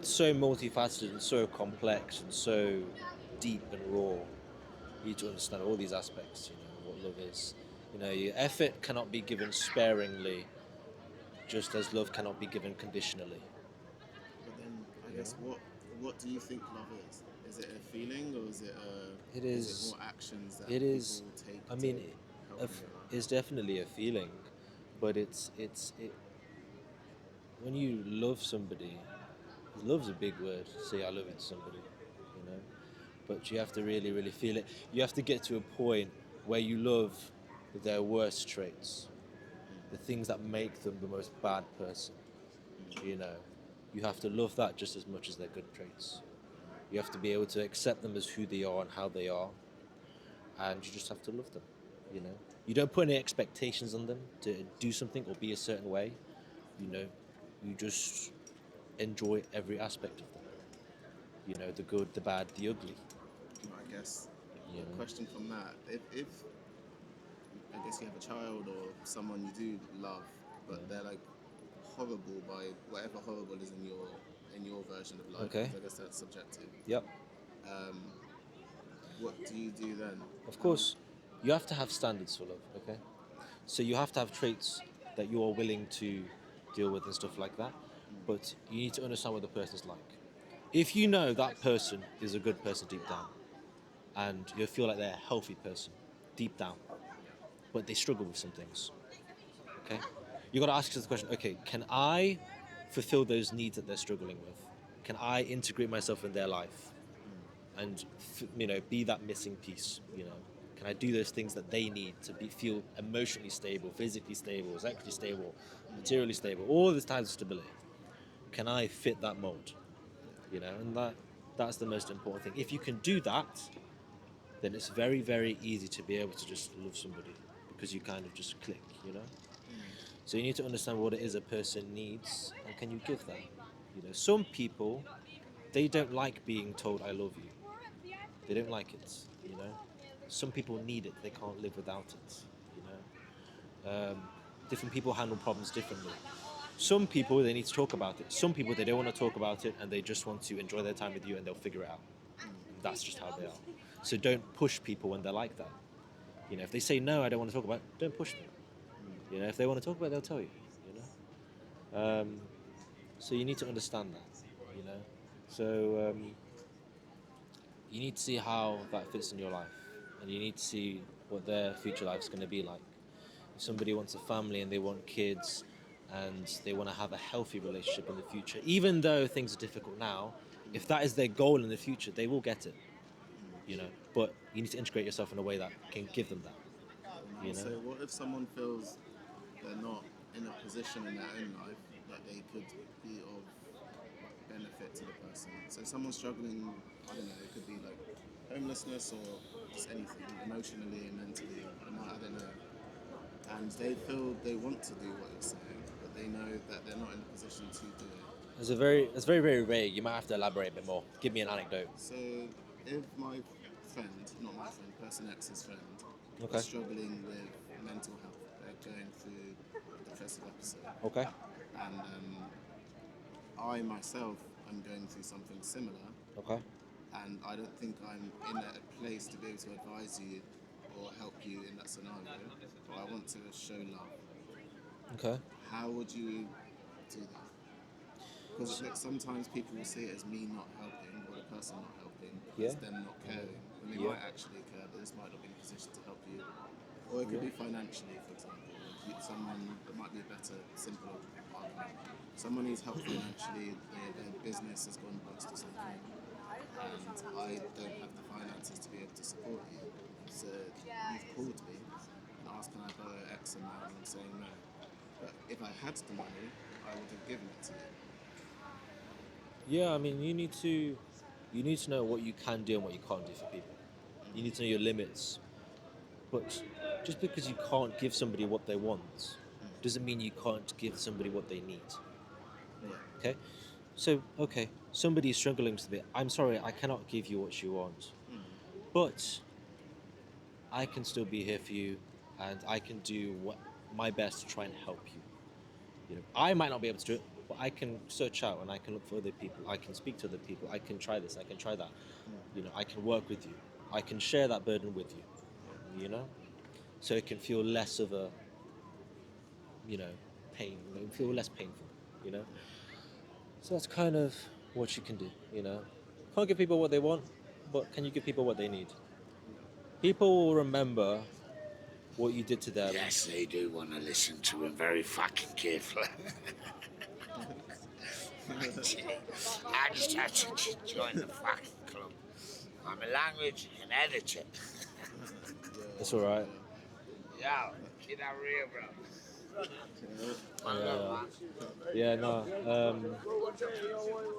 so multifaceted and so complex and so deep and raw. You need to understand all these aspects. You know what love is. You know, your effort cannot be given sparingly, just as love cannot be given conditionally. But then I You guess know, what do you think love is? Is it a feeling or it is it more is. actions that It people is. take I to mean, help them get love? it's definitely a feeling, but it. When you love somebody, love's a big word. Say I love you to somebody, you know. But you have to really, really feel it. You have to get to a point where you love their worst traits, the things that make them the most bad person. You know, you have to love that just as much as their good traits. You have to be able to accept them as who they are and how they are, and you just have to love them. You know, you don't put any expectations on them to do something or be a certain way. You know, you just enjoy every aspect of them. You know, the good, the bad, the ugly. I guess You a know, question from that: if guess you have a child or someone you do love, but they're like horrible by whatever horrible is in your version of life. Okay. Because I guess that's subjective. Yep. What do you do then? Of course, you have to have standards for love. Okay. So you have to have traits that you are willing to deal with and stuff like that. But you need to understand what the person's like. If you know that person is a good person deep down, and you feel like they're a healthy person deep down, but they struggle with some things, okay? You got to ask yourself the question: okay, can I fulfill those needs that they're struggling with? Can I integrate myself in their life and be that missing piece? Can I do those things that they need to feel emotionally stable, physically stable, sexually stable, materially stable, all this types of stability? Can I fit that mold? And that's the most important thing. If you can do that, then it's very, very easy to be able to just love somebody because you kind of just click. So you need to understand what it is a person needs and can you give that. Some people, they don't like being told I love you. They don't like it. Some people need it, they can't live without it. Different people handle problems differently. Some people, they need to talk about it. Some people, they don't want to talk about it and they just want to enjoy their time with you and they'll figure it out. That's just how they are. So don't push people when they're like that. If they say no, I don't want to talk about it, don't push them. If they want to talk about it, they'll tell you. So you need to understand that. So you need to see how that fits in your life, and you need to see what their future life is going to be like. If somebody wants a family and they want kids, and they want to have a healthy relationship in the future, even though things are difficult now, if that is their goal in the future, they will get it. But you need to integrate yourself in a way that can give them that. So what if someone feels they're not in a position in their own life that they could be of benefit to the person? So someone's struggling, I don't know, it could be like homelessness or just anything, emotionally and mentally, I don't know. And they feel they want to do what you're saying, but they know that they're not in a position to do it. It's very, very vague. You might have to elaborate a bit more. Give me an anecdote. So if my friend, not my friend, person X's friend, Okay. is struggling with mental health, they're going through a depressive episode, Okay. and I myself am going through something similar, Okay. and I don't think I'm in a place to be able to advise you or help you in that scenario, but I want to show love. Okay. How would you do that? Because sometimes people will see it as me not helping or the person not helping, as them not caring, when they might actually care, but just might not be in a position to help you. Or it could be financially, for example. Someone, that might be a better, simpler argument. Someone needs help financially, their business has gone bust or something, and I don't have the finances to be able to support you. So you've called me and asked, can I borrow X amount? And I'm saying no. But if I had the money, I would have given it to you. Yeah, I mean, you need to know what you can do and what you can't do for people. You need to know your limits. But just because you can't give somebody what they want doesn't mean you can't give somebody what they need. Yeah. Okay? So, okay, somebody is struggling with it. I'm sorry, I cannot give you what you want. But I can still be here for you and I can do my best to try and help you. I might not be able to do it, but I can search out and I can look for other people. I can speak to other people. I can try this. I can try that. I can work with you. I can share that burden with you. So it can feel less of a, pain. It can feel less painful. You know. So that's kind of what you can do. Can't give people what they want, but can you give people what they need? People will remember what you did to them. Yes, they do want to listen to him very fucking carefully. I just had to join the fucking club. I'm a language and editor. It's all right. Yo, get out real, bro. Yeah, no.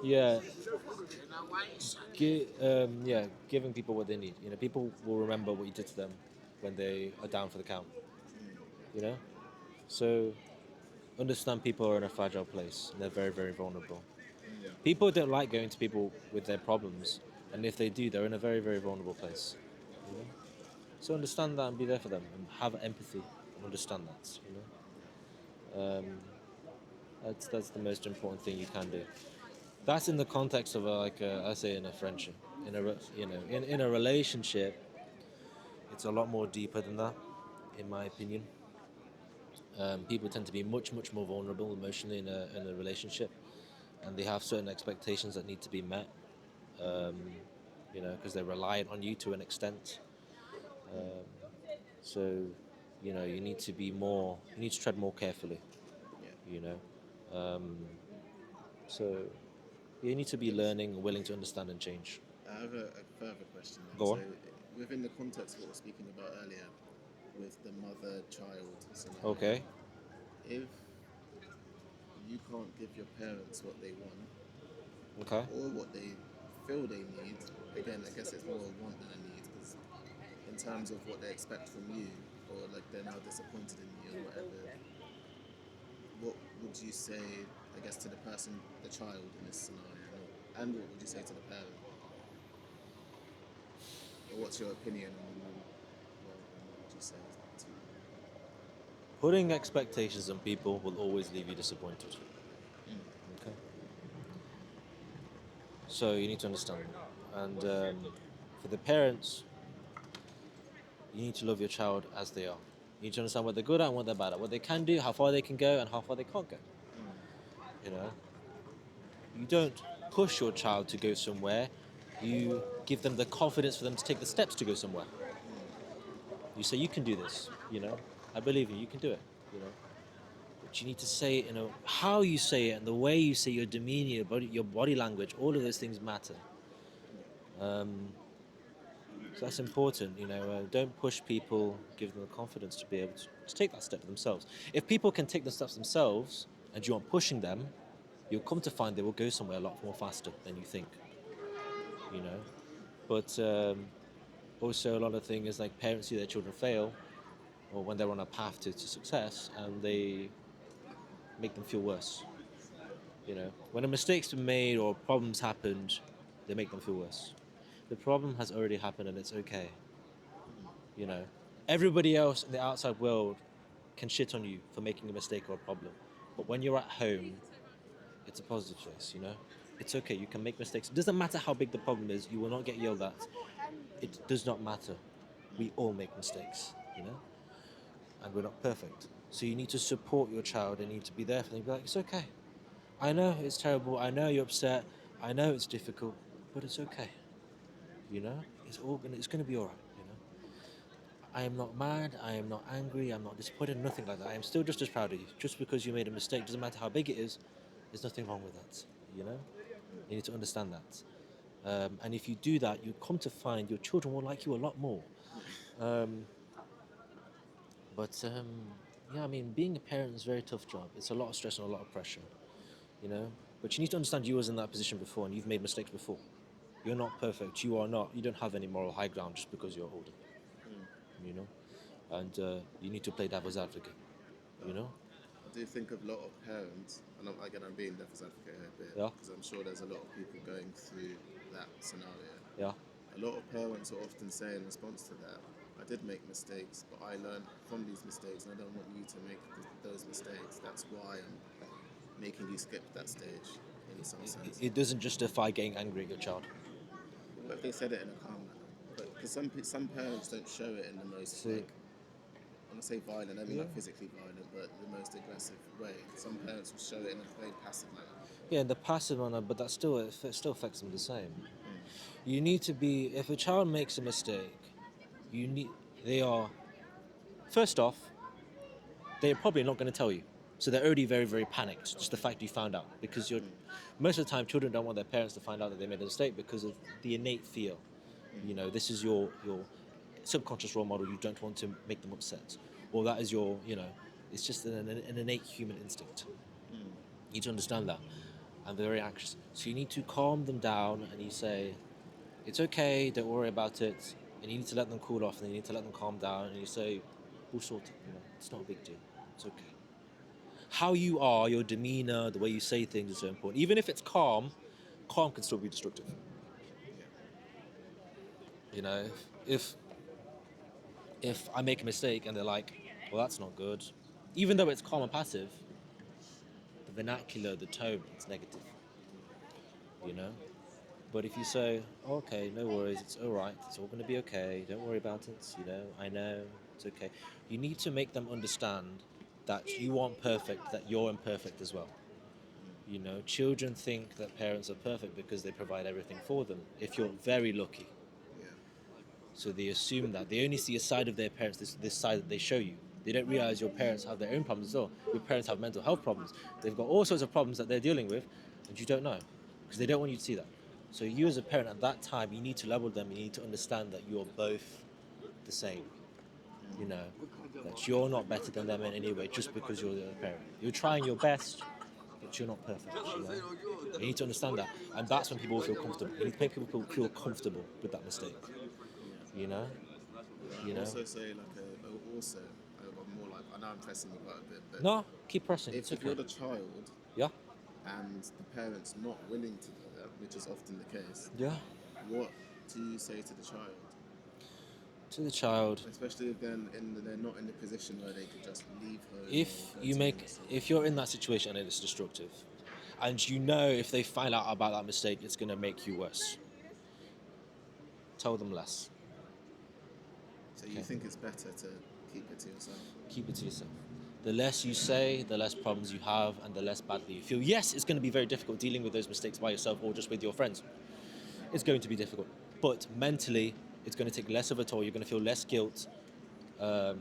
Yeah. Giving people what they need. People will remember what you did to them when they are down for the count. So understand people are in a fragile place and they're very, very vulnerable. People don't like going to people with their problems, and if they do, they're in a very, very vulnerable place. So understand that and be there for them and have empathy and understand that. That's the most important thing you can do. That's in the context of I say in a friendship, in a relationship. It's a lot more deeper than that, in my opinion. People tend to be much more vulnerable emotionally in a relationship, and they have certain expectations that need to be met. Because they're reliant on you to an extent. So, you need to be more. You need to tread more carefully. Yeah. You know, so you need to be learning and willing to understand and change. I have a further question then. Go So, on. within the context of what we were speaking about earlier, with the mother-child scenario, Okay. if you can't give your parents what they want Okay. or what they feel they need, again, I guess it's more a want than a need because in terms of what they expect from you, or like they're now disappointed in you or whatever, what would you say, I guess, to the person, the child in this scenario, and what would you say to the parent? Or what's your opinion on what would you say to Putting expectations on people will always leave you disappointed. Okay. So you need to understand that. And for the parents, you need to love your child as they are. You need to understand what they're good at and what they're bad at, what they can do, how far they can go, and how far they can't go. You know, you don't push your child to go somewhere. You give them the confidence for them to take the steps to go somewhere. You say, you can do this. I believe you. You can do it. But you need to say it how you say it and the way you say your demeanor, your body language. All of those things matter. So that's important. Don't push people. Give them the confidence to be able to take that step themselves. If people can take the steps themselves, and you aren't pushing them, you'll come to find they will go somewhere a lot more faster than you think. You know, but also a lot of things is like parents see their children fail, or when they're on a path to success, and they make them feel worse. When a mistake's been made or problems happened, they make them feel worse. The problem has already happened, and it's okay. You know, everybody else in the outside world can shit on you for making a mistake or a problem, but when you're at home, it's a positive place. It's okay. You can make mistakes. It doesn't matter how big the problem is. You will not get yelled at. It does not matter. We all make mistakes. And we're not perfect. So you need to support your child and you need to be there for them. Be like, it's okay. I know it's terrible. I know you're upset. I know it's difficult, but it's okay. It's gonna be all right. I am not mad. I am not angry. I'm not disappointed. Nothing like that. I am still just as proud of you. Just because you made a mistake doesn't matter how big it is. There's nothing wrong with that. You need to understand that. And if you do that, you come to find your children will like you a lot more. But yeah, I mean, being a parent is a very tough job. It's a lot of stress and a lot of pressure. But you need to understand you was in that position before and you've made mistakes before. You're not perfect. You are not. You don't have any moral high ground just because you're older. You know, and you need to play devil's advocate. You know. I do think of a lot of parents, and I'm being devil's advocate here a bit, Yeah. because I'm sure there's a lot of people going through that scenario. Yeah. A lot of parents will often say in response to that, I did make mistakes, but I learned from these mistakes, and I don't want you to make those mistakes. That's why I'm making you skip that stage, in some sense. It doesn't justify getting angry at your child. What if they said it in a calm manner? But because some parents don't show it in the most, See. like, when I say violent, I mean not physically violent, but the most aggressive way. Some parents will show it in a very passive manner. Yeah, in the passive manner, but it still affects them the same. You need to be. If a child makes a mistake, you need. They are. First off, they're probably not going to tell you. So they're already very, very panicked. Just the fact you found out, because most of the time, children don't want their parents to find out that they made a mistake because of the innate fear. This is your subconscious role model. You don't want to make them upset, or that is your it's just an innate human instinct. You need to understand that, and they're very anxious. So you need to calm them down, and you say, "It's okay. Don't worry about it." And you need to let them cool off, and you need to let them calm down, and you say, "We'll sort it. It's not a big deal. It's okay." How you are, your demeanor, the way you say things is so important. Even if it's calm can still be destructive. Yeah. You know, if if I make a mistake and they're like, well, that's not good, even though it's calm and passive, the vernacular, the tone, it's negative, you know? But if you say, okay, no worries, it's all right, it's all going to be okay, don't worry about it, I know, it's okay. You need to make them understand that you aren't perfect, that you're imperfect as well. Children think that parents are perfect because they provide everything for them, if you're very lucky. Yeah. So they assume that. They only see a side of their parents, this side that they show you. They don't realize your parents have their own problems as well. Your parents have mental health problems. They've got all sorts of problems that they're dealing with, and you don't know because they don't want you to see that. So you as a parent at that time, you need to level them. You need to understand that you're both the same. That you're not better than them in any way just because you're the parent. You're trying your best, but you're not perfect. You need to understand that, and that's when people will feel comfortable. You need to make people feel comfortable with that mistake. You know. I also say like more like I know I'm pressing you quite a bit, but No, keep pressing. if, It's if okay. you're the child Yeah. and the parent's not willing to do that, which is often the case, Yeah. what do you say to the child? To the child, Especially if they're not in the position where they could just leave home. if you're in that situation and it's destructive, and if they find out about that mistake, it's gonna make you worse. Tell them less. So you think it's better to keep it to yourself? Keep it to yourself. The less you say, the less problems you have, and the less badly you feel. Yes, it's going to be very difficult dealing with those mistakes by yourself or just with your friends. It's going to be difficult. But mentally, it's going to take less of a toll. You're going to feel less guilt than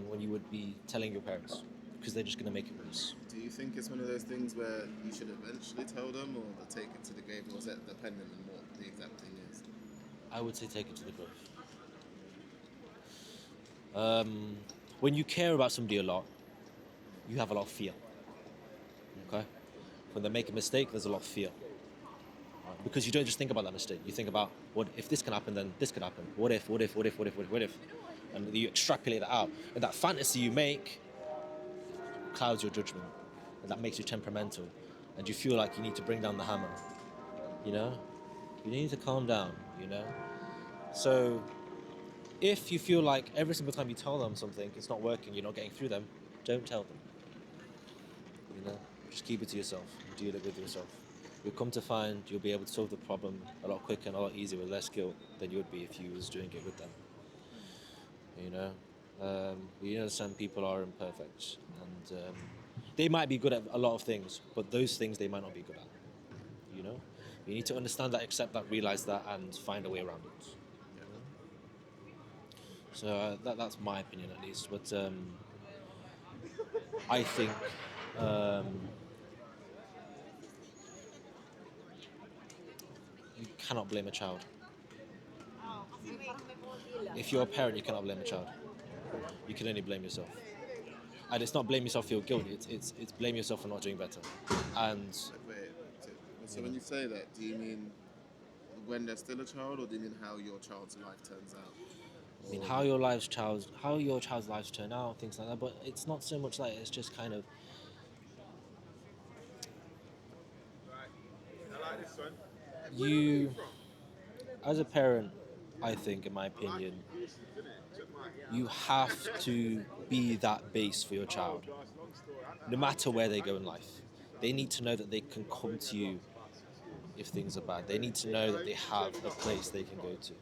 when you would be telling your parents, because they're just going to make it worse. Do you think it's one of those things where you should eventually tell them or take it to the grave, or is that dependent on what the exact thing is? I would say take it to the grave. When you care about somebody a lot, you have a lot of fear. Okay? When they make a mistake, there's a lot of fear. Right? Because you don't just think about that mistake. You think about, what if this can happen, then this could happen. What if? And you extrapolate that out. And that fantasy you make clouds your judgment. And that makes you temperamental. And you feel like you need to bring down the hammer. You need to calm down, So if you feel like every single time you tell them something, it's not working, you're not getting through them, don't tell them. Just keep it to yourself. Deal it with yourself. You'll come to find you'll be able to solve the problem a lot quicker and a lot easier with less guilt than you would be if you was doing it with them. You understand people are imperfect, and they might be good at a lot of things, but those things they might not be good at. You need to understand that, accept that, realize that, and find a way around it. So that's my opinion, at least. But I think you cannot blame a child. If you're a parent, you cannot blame a child. You can only blame yourself. And it's not blame yourself for your guilt. It's blame yourself for not doing better. And so when you say that, do you mean when they're still a child, or do you mean how your child's life turns out? I mean, how your child's lives turn out, things like that. But it's not so much like it's just kind of. You, as a parent, I think, in my opinion, you have to be that base for your child, no matter where they go in life. They need to know that they can come to you if things are bad. They need to know that they have a place they can go to.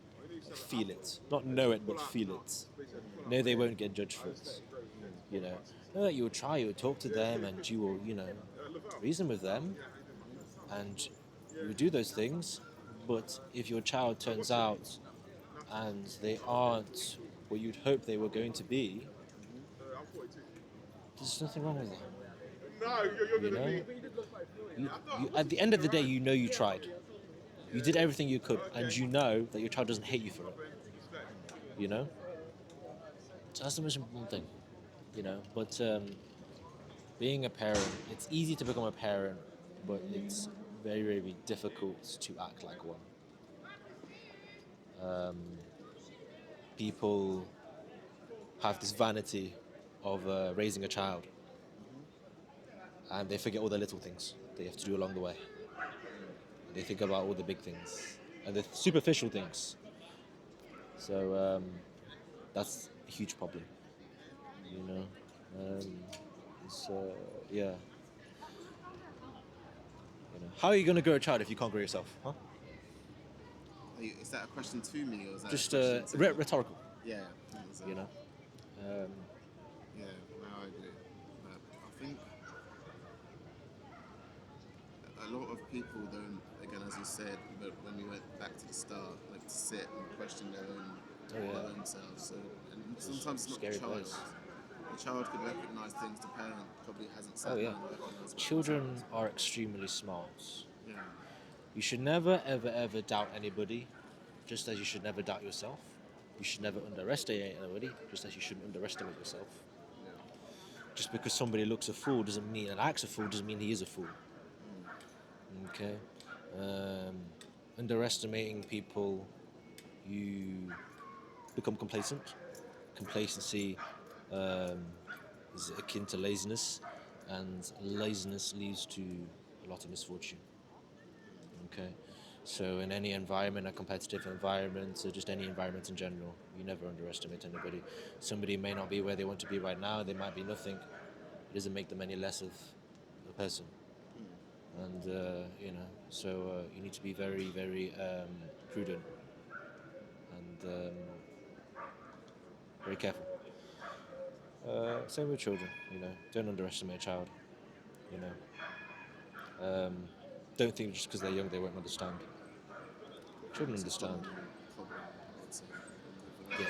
Feel it. Not know it, but feel it. Know they won't get judged for it. Know that you will try, you will talk to them, and you will, reason with them, and you will do those things. But if your child turns out and they aren't what you'd hope they were going to be, there's nothing wrong with that. At the end of the day, you tried. You did everything you could, and you know that your child doesn't hate you for it. So that's the most important thing. But being a parent, it's easy to become a parent, but it's very, very difficult to act like one. People have this vanity of raising a child, and they forget all the little things they have to do along the way. They think about all the big things and the superficial things. So That's a huge problem. You know, it's yeah. You know, how are you going to grow a child if you can't grow yourself? Huh? Is that a question to me or is that Just a question to? rhetorical. Yeah, I think so. You know. Um, Yeah, no, I agree. But I think a lot of people don't, again, as you said, but when we went back to the start, like to sit and question Oh, yeah. their own selves. So, and sometimes it's not the scary child. place. The child could recognize things the parent probably hasn't Oh sat yeah. down and recognized. Children are extremely smart. Yeah, You should never, ever, ever doubt anybody, just as you should never doubt yourself. You should never underestimate anybody, just as you shouldn't underestimate yourself. yeah, Just because somebody looks a fool doesn't mean, and acts a fool doesn't mean he is a fool. Okay? Um, Underestimating people, you become complacent. Complacency is akin to laziness, and laziness leads to a lot of misfortune. Okay, so in any environment, a competitive environment, or just any environment in general, you never underestimate anybody. Somebody may not be where they want to be right now. They might be nothing. It doesn't make them any less of a person. And so you need to be very, very prudent and very careful. Same with children. Don't underestimate a child. You know, don't think just because they're young they won't understand. Children it's a understand. common problem, I would say. Yeah,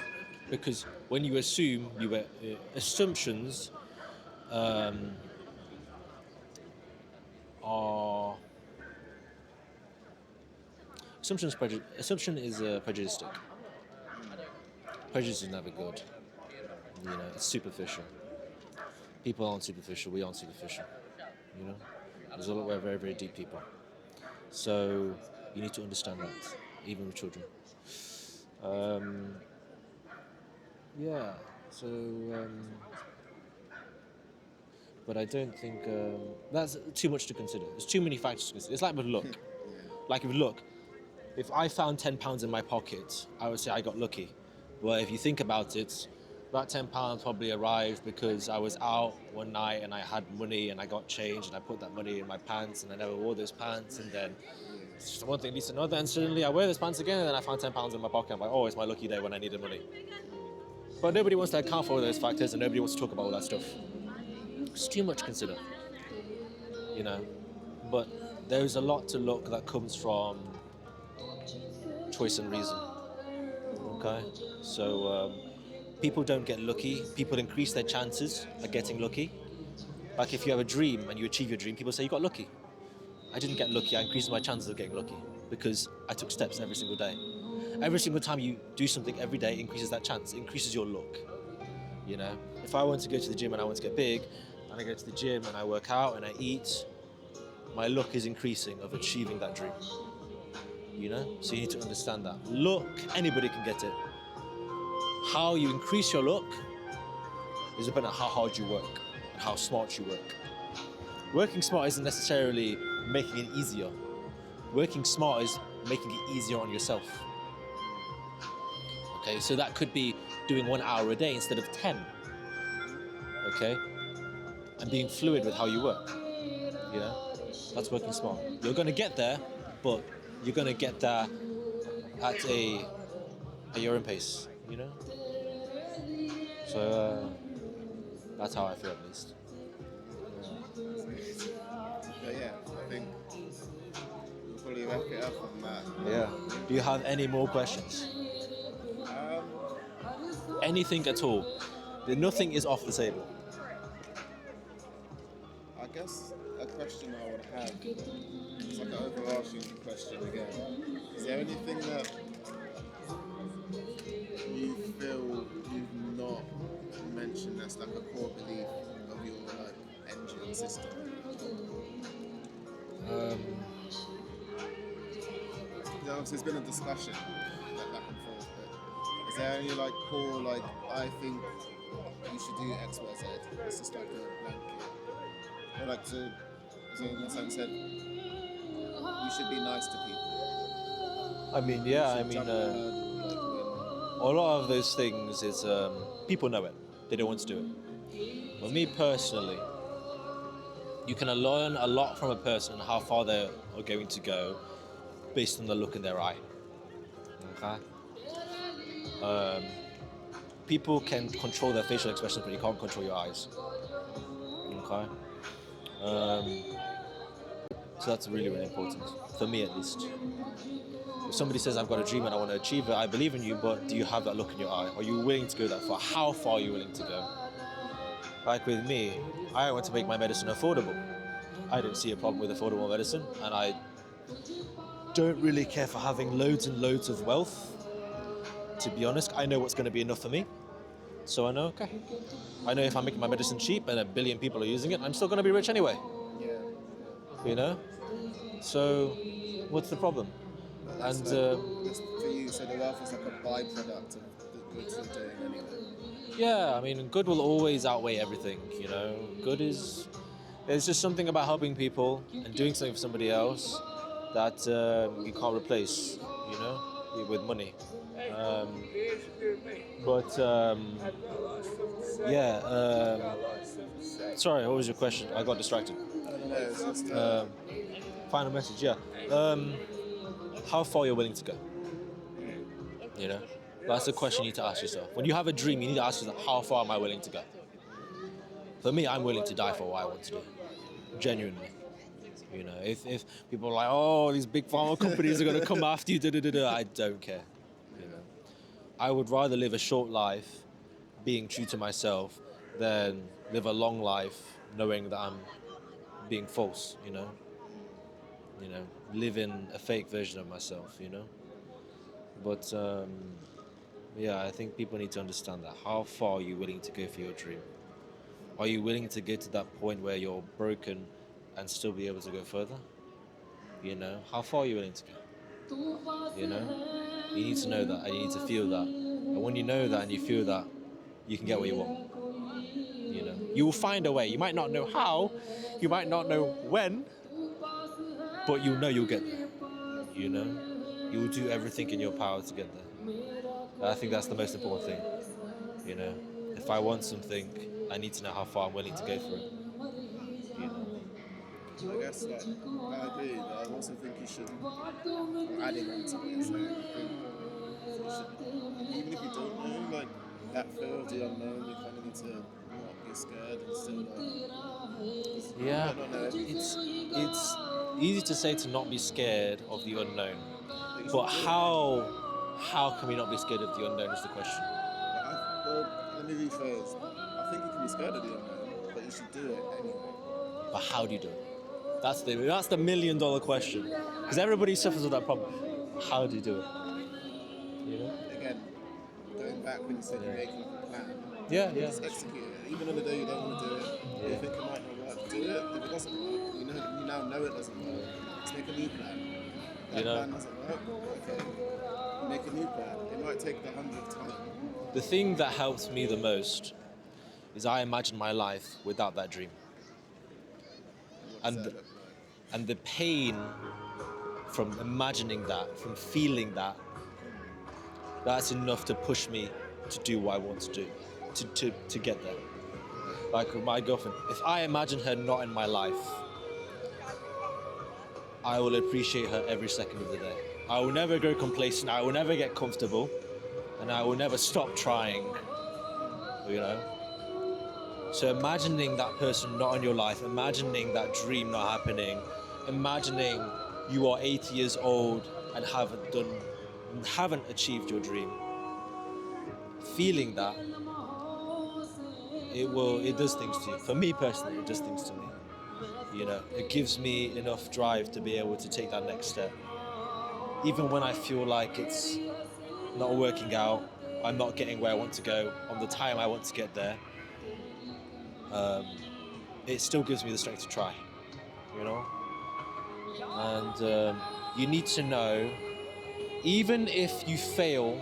because when you assume, assumptions are assumption is prejudiced. Prejudice is never good. It's superficial. People aren't superficial. We aren't superficial. You know, we're very, very deep people. So you need to understand that, even with children. Yeah. So, but I don't think that's too much to consider. There's too many factors to consider. It's like with luck. Like with luck, if I found £10 in my pocket, I would say I got lucky. Well, if you think about it, that £10 probably arrived because I was out one night and I had money and I got change and I put that money in my pants and I never wore those pants, and then one thing leads to another, and suddenly I wear those pants again and then I found £10 in my pocket. I'm like, oh, it's my lucky day when I needed money. But nobody wants to account for all those factors and nobody wants to talk about all that stuff. It's too much to consider, you know. But there's a lot to look that comes from choice and reason. Okay, so people don't get lucky. People increase their chances of getting lucky. Like if you have a dream and you achieve your dream, people say you got lucky. I didn't get lucky. I increased my chances of getting lucky because I took steps every single day. Every single time you do something every day, increases that chance. It increases your luck. If I want to go to the gym and I want to get big, and I go to the gym and I work out and I eat, my luck is increasing of achieving that dream. So you need to understand that. Luck, anybody can get it. How you increase your luck is dependent on how hard you work and how smart you work. Working smart isn't necessarily making it easier. Working smart is making it easier on yourself. Okay, so that could be doing 1 hour a day instead of 10. Okay, and being fluid with how you work. That's working smart. You're going to get there, but you're going to get there at your own pace. So that's how I feel, at least. but yeah, I think we'll probably wrap it up on that. Yeah. Do you have any more questions? Anything at all? Nothing is off the table. I guess a question I would have, it's like an overarching question again. Is there anything that you feel you've not mentioned that's like a core belief of your like engine system? Obviously, there's been a discussion like back and forth, but is there any like core like I think you should do X, Y, Z? It's just like a blanket, or like to, so in that sense said, you should be nice to people. I mean, You yeah. should jump the hurdle, like when a lot of those things is people know it. They don't want to do it. For me personally, you can learn a lot from a person how far they are going to go based on the look in their eye. Okay. People can control their facial expressions, but you can't control your eyes. Okay. So that's really, really important for me, at least. If somebody says I've got a dream and I want to achieve it, I believe in you, but do you have that look in your eye? Are you willing to go that far? How far are you willing to go? Like with me, I want to make my medicine affordable. I don't see a problem with affordable medicine, and I don't really care for having loads and loads of wealth. To be honest, I know what's going to be enough for me. So I know, okay. I know if I'm making my medicine cheap and 1 billion people are using it, I'm still going to be rich anyway. Yeah. You know? So, what's the problem? That's And that's for you. So the wealth is like a byproduct of the goods you're doing anyway. yeah, I mean, good will always outweigh everything, you know? Good is... There's just something about helping people and doing something for somebody else that you can't replace, you know, with money. Sorry, what was your question? I got distracted. No, it's just Final message, yeah. How far you're willing to go? You know, that's the question you need to ask yourself. When you have a dream, you need to ask yourself, how far am I willing to go? For me, I'm willing to die for what I want to do. Genuinely. You know, if people are like, oh, these big pharma companies are going to come after you, I don't care. You know, I would rather live a short life being true to myself than live a long life knowing that I'm being false, you know, living a fake version of myself, you know. But yeah, I think people need to understand that. How far are you willing to go for your dream? Are you willing to get to that point where you're broken and still be able to go further? You know, how far are you willing to go? You know, you need to know that and you need to feel that. And when you know that and you feel that, you can get what you want. You know, you will find a way. You might not know how, you might not know when, but you know you'll get there. You know, you will do everything in your power to get there. And I think that's the most important thing. You know, if I want something, I need to know how far I'm willing to go for it. You know. I guess like I agree, but I also think you should. I'm adding on to it. So I think you should, even if you don't know, like that fear of the unknown, you kind of need to not be scared and still like. You Yeah, might not know everything. it's easy to say to not be scared of the unknown, But you but should do it. how can we not be scared of the unknown is the question. Well, let me rephrase. I think you can be scared of the unknown, but you should do it anyway. But how do you do it? That's the $1 million question. Because everybody suffers with that problem. How do you do it? You know? Again, going back when you said you make like a plan, Yeah. just execute it. Even on the day you don't want to do it, or you think it might not work, do it. If it doesn't work, you now know it doesn't work. Let's make a new plan. That plan doesn't work. Okay, make a new plan. It might take the 100th time. The thing that helps me the most is I imagine my life without that dream. What does And that look like? and the pain from imagining that, from feeling that, that's enough to push me to do what I want to do, to get there. Like with my girlfriend, if I imagine her not in my life, I will appreciate her every second of the day. I will never grow complacent, I will never get comfortable, and I will never stop trying, you know? So imagining that person not in your life, imagining that dream not happening, imagining you are 80 years old and haven't achieved your dream. Feeling that, it does things to you. For me personally, it does things to me. You know, it gives me enough drive to be able to take that next step. Even when I feel like it's not working out, I'm not getting where I want to go on the time I want to get there, it still gives me the strength to try, you know? And you need to know, even if you fail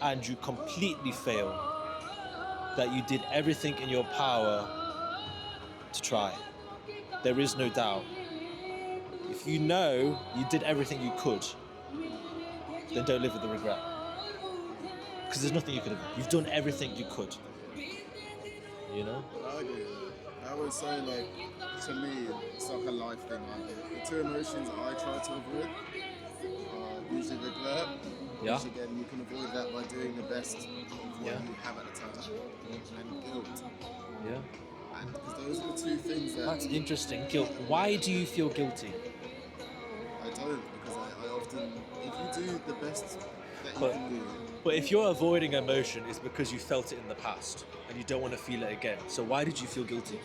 and you completely fail, that you did everything in your power to try. There is no doubt. If you know you did everything you could, then don't live with the regret. Because there's nothing you could have. You've done everything you could. You know. I agree with that. I always say, like, to me, it's like a life thing. Like, the two emotions I try to avoid are usually regret. Yeah. Which again, you can avoid that by doing the best of what Yeah. you have at the time. And guilt. Yeah. And because those are the two things that That's interesting. Guilt. Why do you feel guilty? I don't. Because I often, if you do the best that you But- can do, But if you're avoiding emotion, it's because you felt it in the past and you don't want to feel it again. So why did you feel guilty?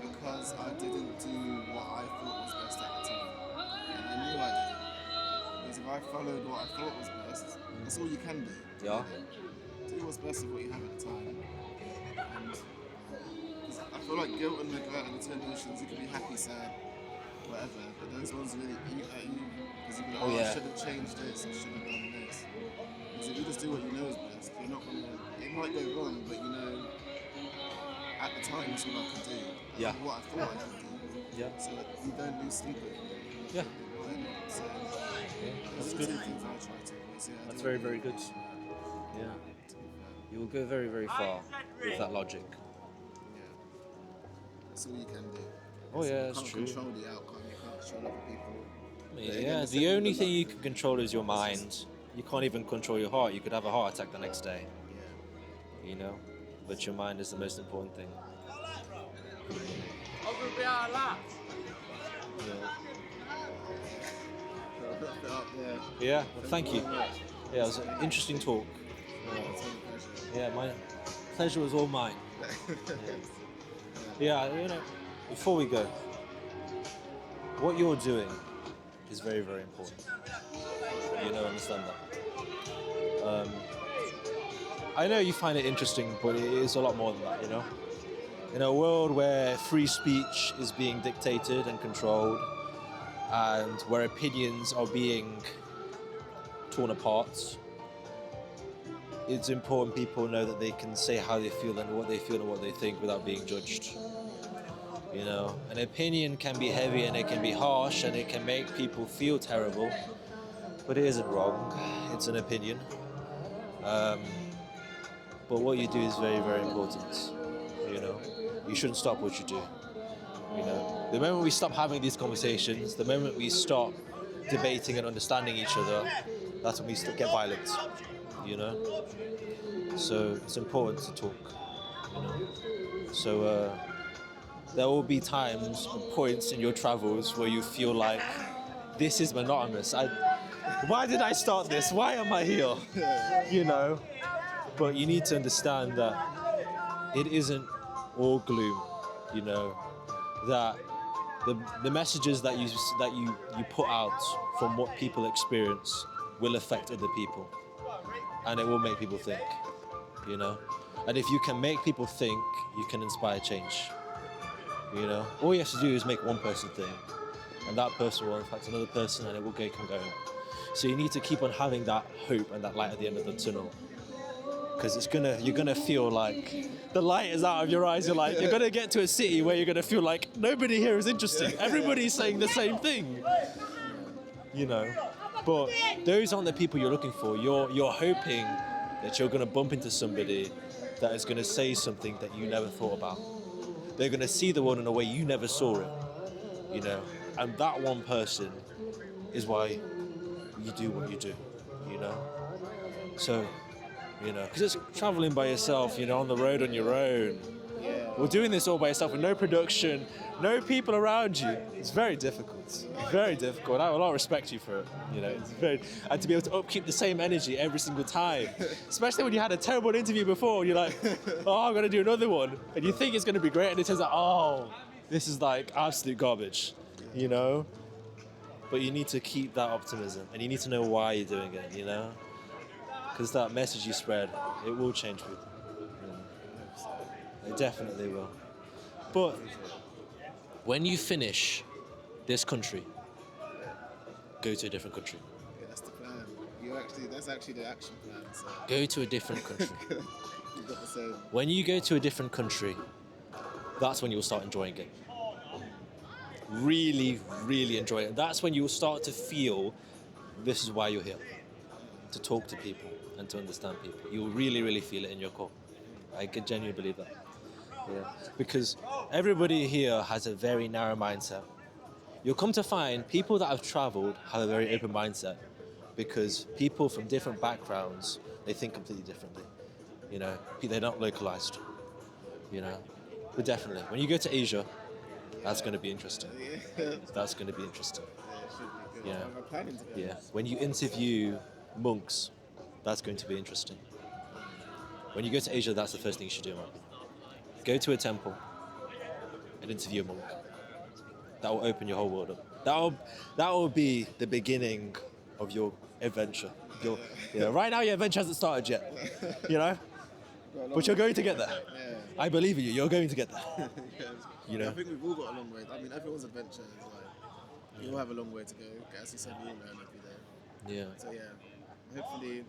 because I didn't do what I thought was best at the time. And I knew I didn't. Because if I followed what I thought was best, that's all you can do. Yeah. Do what's best of what you have at the time. And 'cause I feel like guilt and regret and the two emotions, you can be happy, sad, whatever, but those ones really eat at you. Because you can be like, Oh, yeah. I should have changed this, I should have done this. Because if you just do what you know is best, you're not gonna, it might go wrong, but you know, at the time it's all I could do. Yeah. And what I thought I could do. Yeah. So that you don't lose sleep over it. Yeah. Right? So That's those are good. the two things I try to avoid. So, yeah, I That's do very, agree very with good. that, Yeah. to be fair. You will go very, very far with that logic. Yeah. That's all you can do. Oh, yeah, You that's can't true. control the outcome, you can't control other people. But again, Yeah, it's the like only the thing luck you can control is your mind. You can't even control your heart. You could have a heart attack the next day, Yeah. you know? But your mind is the most important thing. Yeah. I'll wrap it up there. Yeah, well, thank you. very much. Yeah, it was an interesting talk. It's been a pleasure. Yeah, my pleasure was all mine. Yeah, you know, before we go, what you're doing is very, very important. You know, understand that. I know you find it interesting, but it is a lot more than that, you know? In a world where free speech is being dictated and controlled, and where opinions are being torn apart, it's important people know that they can say how they feel and what they think without being judged. You know, an opinion can be heavy and it can be harsh and it can make people feel terrible, but it isn't wrong. It's an opinion. But what you do is very, very important. You know, you shouldn't stop what you do. You know, the moment we stop having these conversations, the moment we stop debating and understanding each other, that's when we get violent. You know, so it's important to talk. You know, so there will be times and points in your travels where you feel like this is monotonous. Why did I start this? Why am I here? You know, but you need to understand that it isn't all gloom. You know, that the messages that you put out from what people experience will affect other people, and it will make people think. You know, and if you can make people think, you can inspire change. You know, all you have to do is make one person think, and that person will impact another person, and it will keep on going. So you need to keep on having that hope and that light at the end of the tunnel, because you're gonna feel like the light is out of your eyes. You're gonna get to a city where you're gonna feel like nobody here is interesting. Everybody's saying the same thing. You know, but those aren't the people you're looking for. You're hoping that you're gonna bump into somebody that is gonna say something that you never thought about. They're gonna see the world in a way you never saw it. You know, and that one person is why you do what you do. You know, so. You know, because it's traveling by yourself, you know, on the road on your own. Yeah. We're doing this all by yourself with no production, no people around you. It's very difficult. Very difficult. I have a lot of respect to you for it. You know, it's very, and to be able to upkeep the same energy every single time, especially when you had a terrible interview before. You're like, oh, I'm gonna do another one, and you think it's gonna be great, and it turns out, oh, this is like absolute garbage. You know, but you need to keep that optimism, and you need to know why you're doing it. You know. Because that message you spread, it will change people. It definitely will. But when you finish this country, go to a different country. Yeah, that's the plan. That's actually the action plan. So Go to a different country. you've got the same. When you go to a different country, that's when you'll start enjoying it. Really, really enjoy it. That's when you'll start to feel this is why you're here. To talk to people and to understand people. You'll really, really feel it in your core. I can genuinely believe that. Yeah. Because everybody here has a very narrow mindset. You'll come to find people that have traveled have a very open mindset because people from different backgrounds, they think completely differently. You know, they're not localized, you know. But definitely, when you go to Asia, that's going to be interesting. Yeah, That's going to be interesting. it should be good. Yeah. I'm planning to go. Yeah. When you interview monks, that's going to be interesting. When you go to Asia, that's the first thing you should do, man. Go to a temple and interview a monk. That will open your whole world up. That will be the beginning of your adventure. Right now your adventure hasn't started yet. You know? Got a long But you're way. going to get there. Yeah. I believe in you, you're going to get there. Yeah. You Yeah, know? I think we've all got a long way. I mean, everyone's adventure is like, we all have a long way to go. As you said, we all learn every day. Yeah. So yeah, hopefully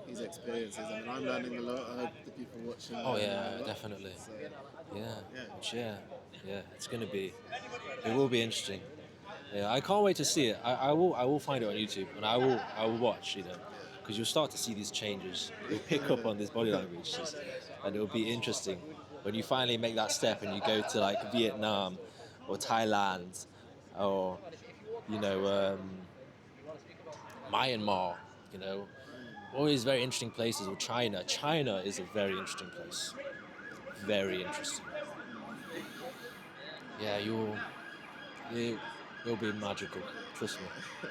these experiences. I mean, I'm learning a lot. I hope the people watching. Oh learn yeah, a lot. definitely. So, Yeah. Yeah. Yeah. It will be interesting. Yeah, I can't wait to see it. I will find it on YouTube and I will watch, because you'll start to see these changes. You'll pick up on this body language, and it'll be interesting when you finally make that step and you go to like Vietnam or Thailand or Myanmar. All these very interesting places. Or China. China is a very interesting place. Very interesting. Yeah, it'll be magical. Trust me.